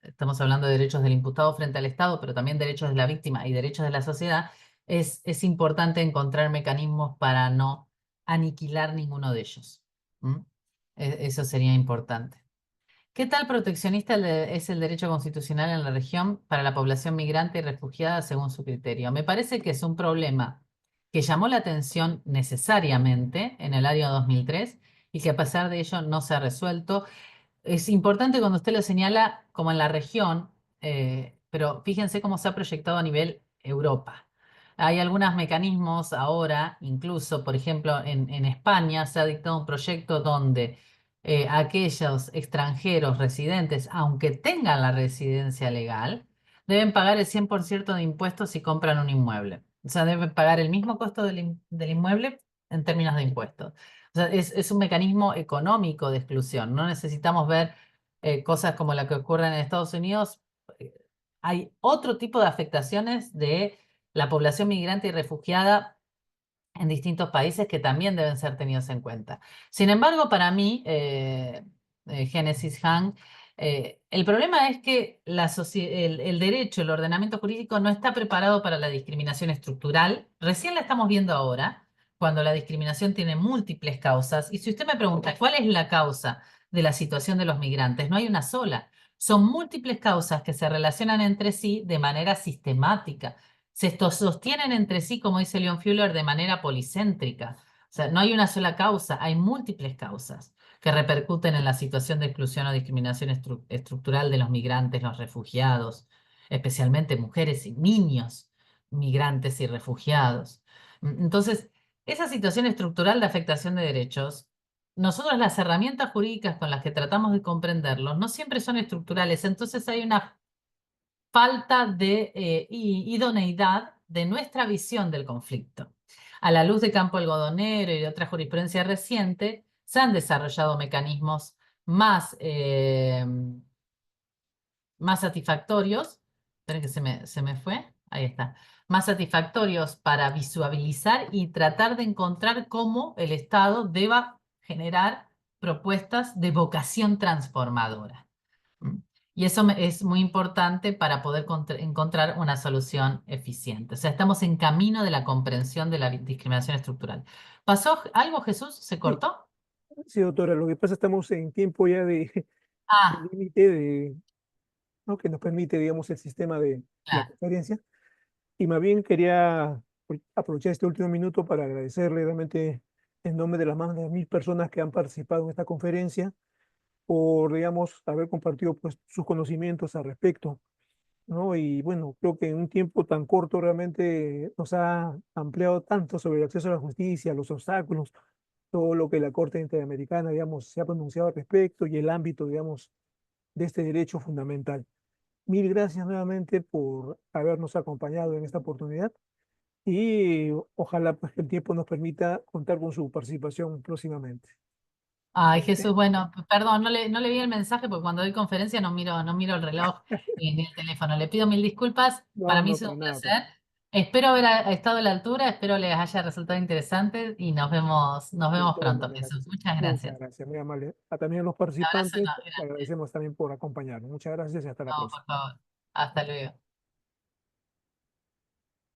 estamos hablando de derechos del imputado frente al Estado, pero también derechos de la víctima y derechos de la sociedad, es importante encontrar mecanismos para no aniquilar ninguno de ellos. ¿Mm? Eso sería importante. ¿Qué tal proteccionista es el derecho constitucional en la región para la población migrante y refugiada según su criterio? Me parece que es un problema que llamó la atención necesariamente en el año 2003 y que a pesar de ello no se ha resuelto. Es importante cuando usted lo señala como en la región, pero fíjense cómo se ha proyectado a nivel Europa. Hay algunos mecanismos ahora, incluso, por ejemplo, en España se ha dictado un proyecto donde aquellos extranjeros residentes, aunque tengan la residencia legal, deben pagar el 100% de impuestos si compran un inmueble. O sea, deben pagar el mismo costo del inmueble en términos de impuestos. O sea, es un mecanismo económico de exclusión. No necesitamos ver cosas como la que ocurre en Estados Unidos. Eh, Hay otro tipo de afectaciones de la población migrante y refugiada en distintos países que también deben ser tenidos en cuenta. Sin embargo, para mí, Génesis Han, el problema es que el derecho, el ordenamiento jurídico no está preparado para la discriminación estructural. Recién la estamos viendo ahora, cuando la discriminación tiene múltiples causas. Y si usted me pregunta, ¿cuál es la causa de la situación de los migrantes? No hay una sola. Son múltiples causas que se relacionan entre sí de manera sistemática sostienen entre sí, como dice Leon Fuller, de manera policéntrica. O sea, no hay una sola causa, hay múltiples causas que repercuten en la situación de exclusión o discriminación estructural de los migrantes, los refugiados, especialmente mujeres y niños migrantes y refugiados. Entonces, esa situación estructural de afectación de derechos, nosotros las herramientas jurídicas con las que tratamos de comprenderlos no siempre son estructurales, entonces hay una falta de idoneidad de nuestra visión del conflicto. A la luz de Campo Algodonero y de otra jurisprudencia reciente, se han desarrollado mecanismos más, más satisfactorios. Esperen que se me fue. Ahí está. Más satisfactorios para visualizar y tratar de encontrar cómo el Estado deba generar propuestas de vocación transformadora. ¿Mm? Y eso es muy importante para poder encontrar una solución eficiente. O sea, estamos en camino de la comprensión de la discriminación estructural. ¿Pasó algo, Jesús? ¿Se Sí, cortó? sí, doctora, lo que pasa estamos en tiempo ya de de Ah, límite de, ¿no? que nos permite, digamos, el sistema de la claro. conferencia. Y más bien quería aprovechar este último minuto para agradecerle realmente en nombre de las más de 1000 personas que han participado en esta conferencia por, digamos, haber compartido pues, sus conocimientos al respecto, ¿no? Y bueno, creo que en un tiempo tan corto realmente nos ha ampliado tanto sobre el acceso a la justicia, los obstáculos, todo lo que la Corte Interamericana, digamos, se ha pronunciado al respecto y el ámbito, digamos, de este derecho fundamental. Mil gracias nuevamente por habernos acompañado en esta oportunidad y ojalá pues, que el tiempo nos permita contar con su participación próximamente. Ay, ¿Eh? Jesús, bueno, perdón, no le vi el mensaje porque cuando doy conferencia no miro el reloj ni el teléfono. Le pido mil disculpas. Para No, mí ha no, sido para un nada. Para placer. Espero haber estado a la altura, espero les haya resultado interesante y nos De vemos todas pronto, maneras. Jesús. Muchas Muchas gracias. gracias, muy amable. A también a los Un abrazo participantes, enorme. le agradecemos también por acompañarnos. Muchas gracias y hasta la No, por próxima. favor. Hasta luego.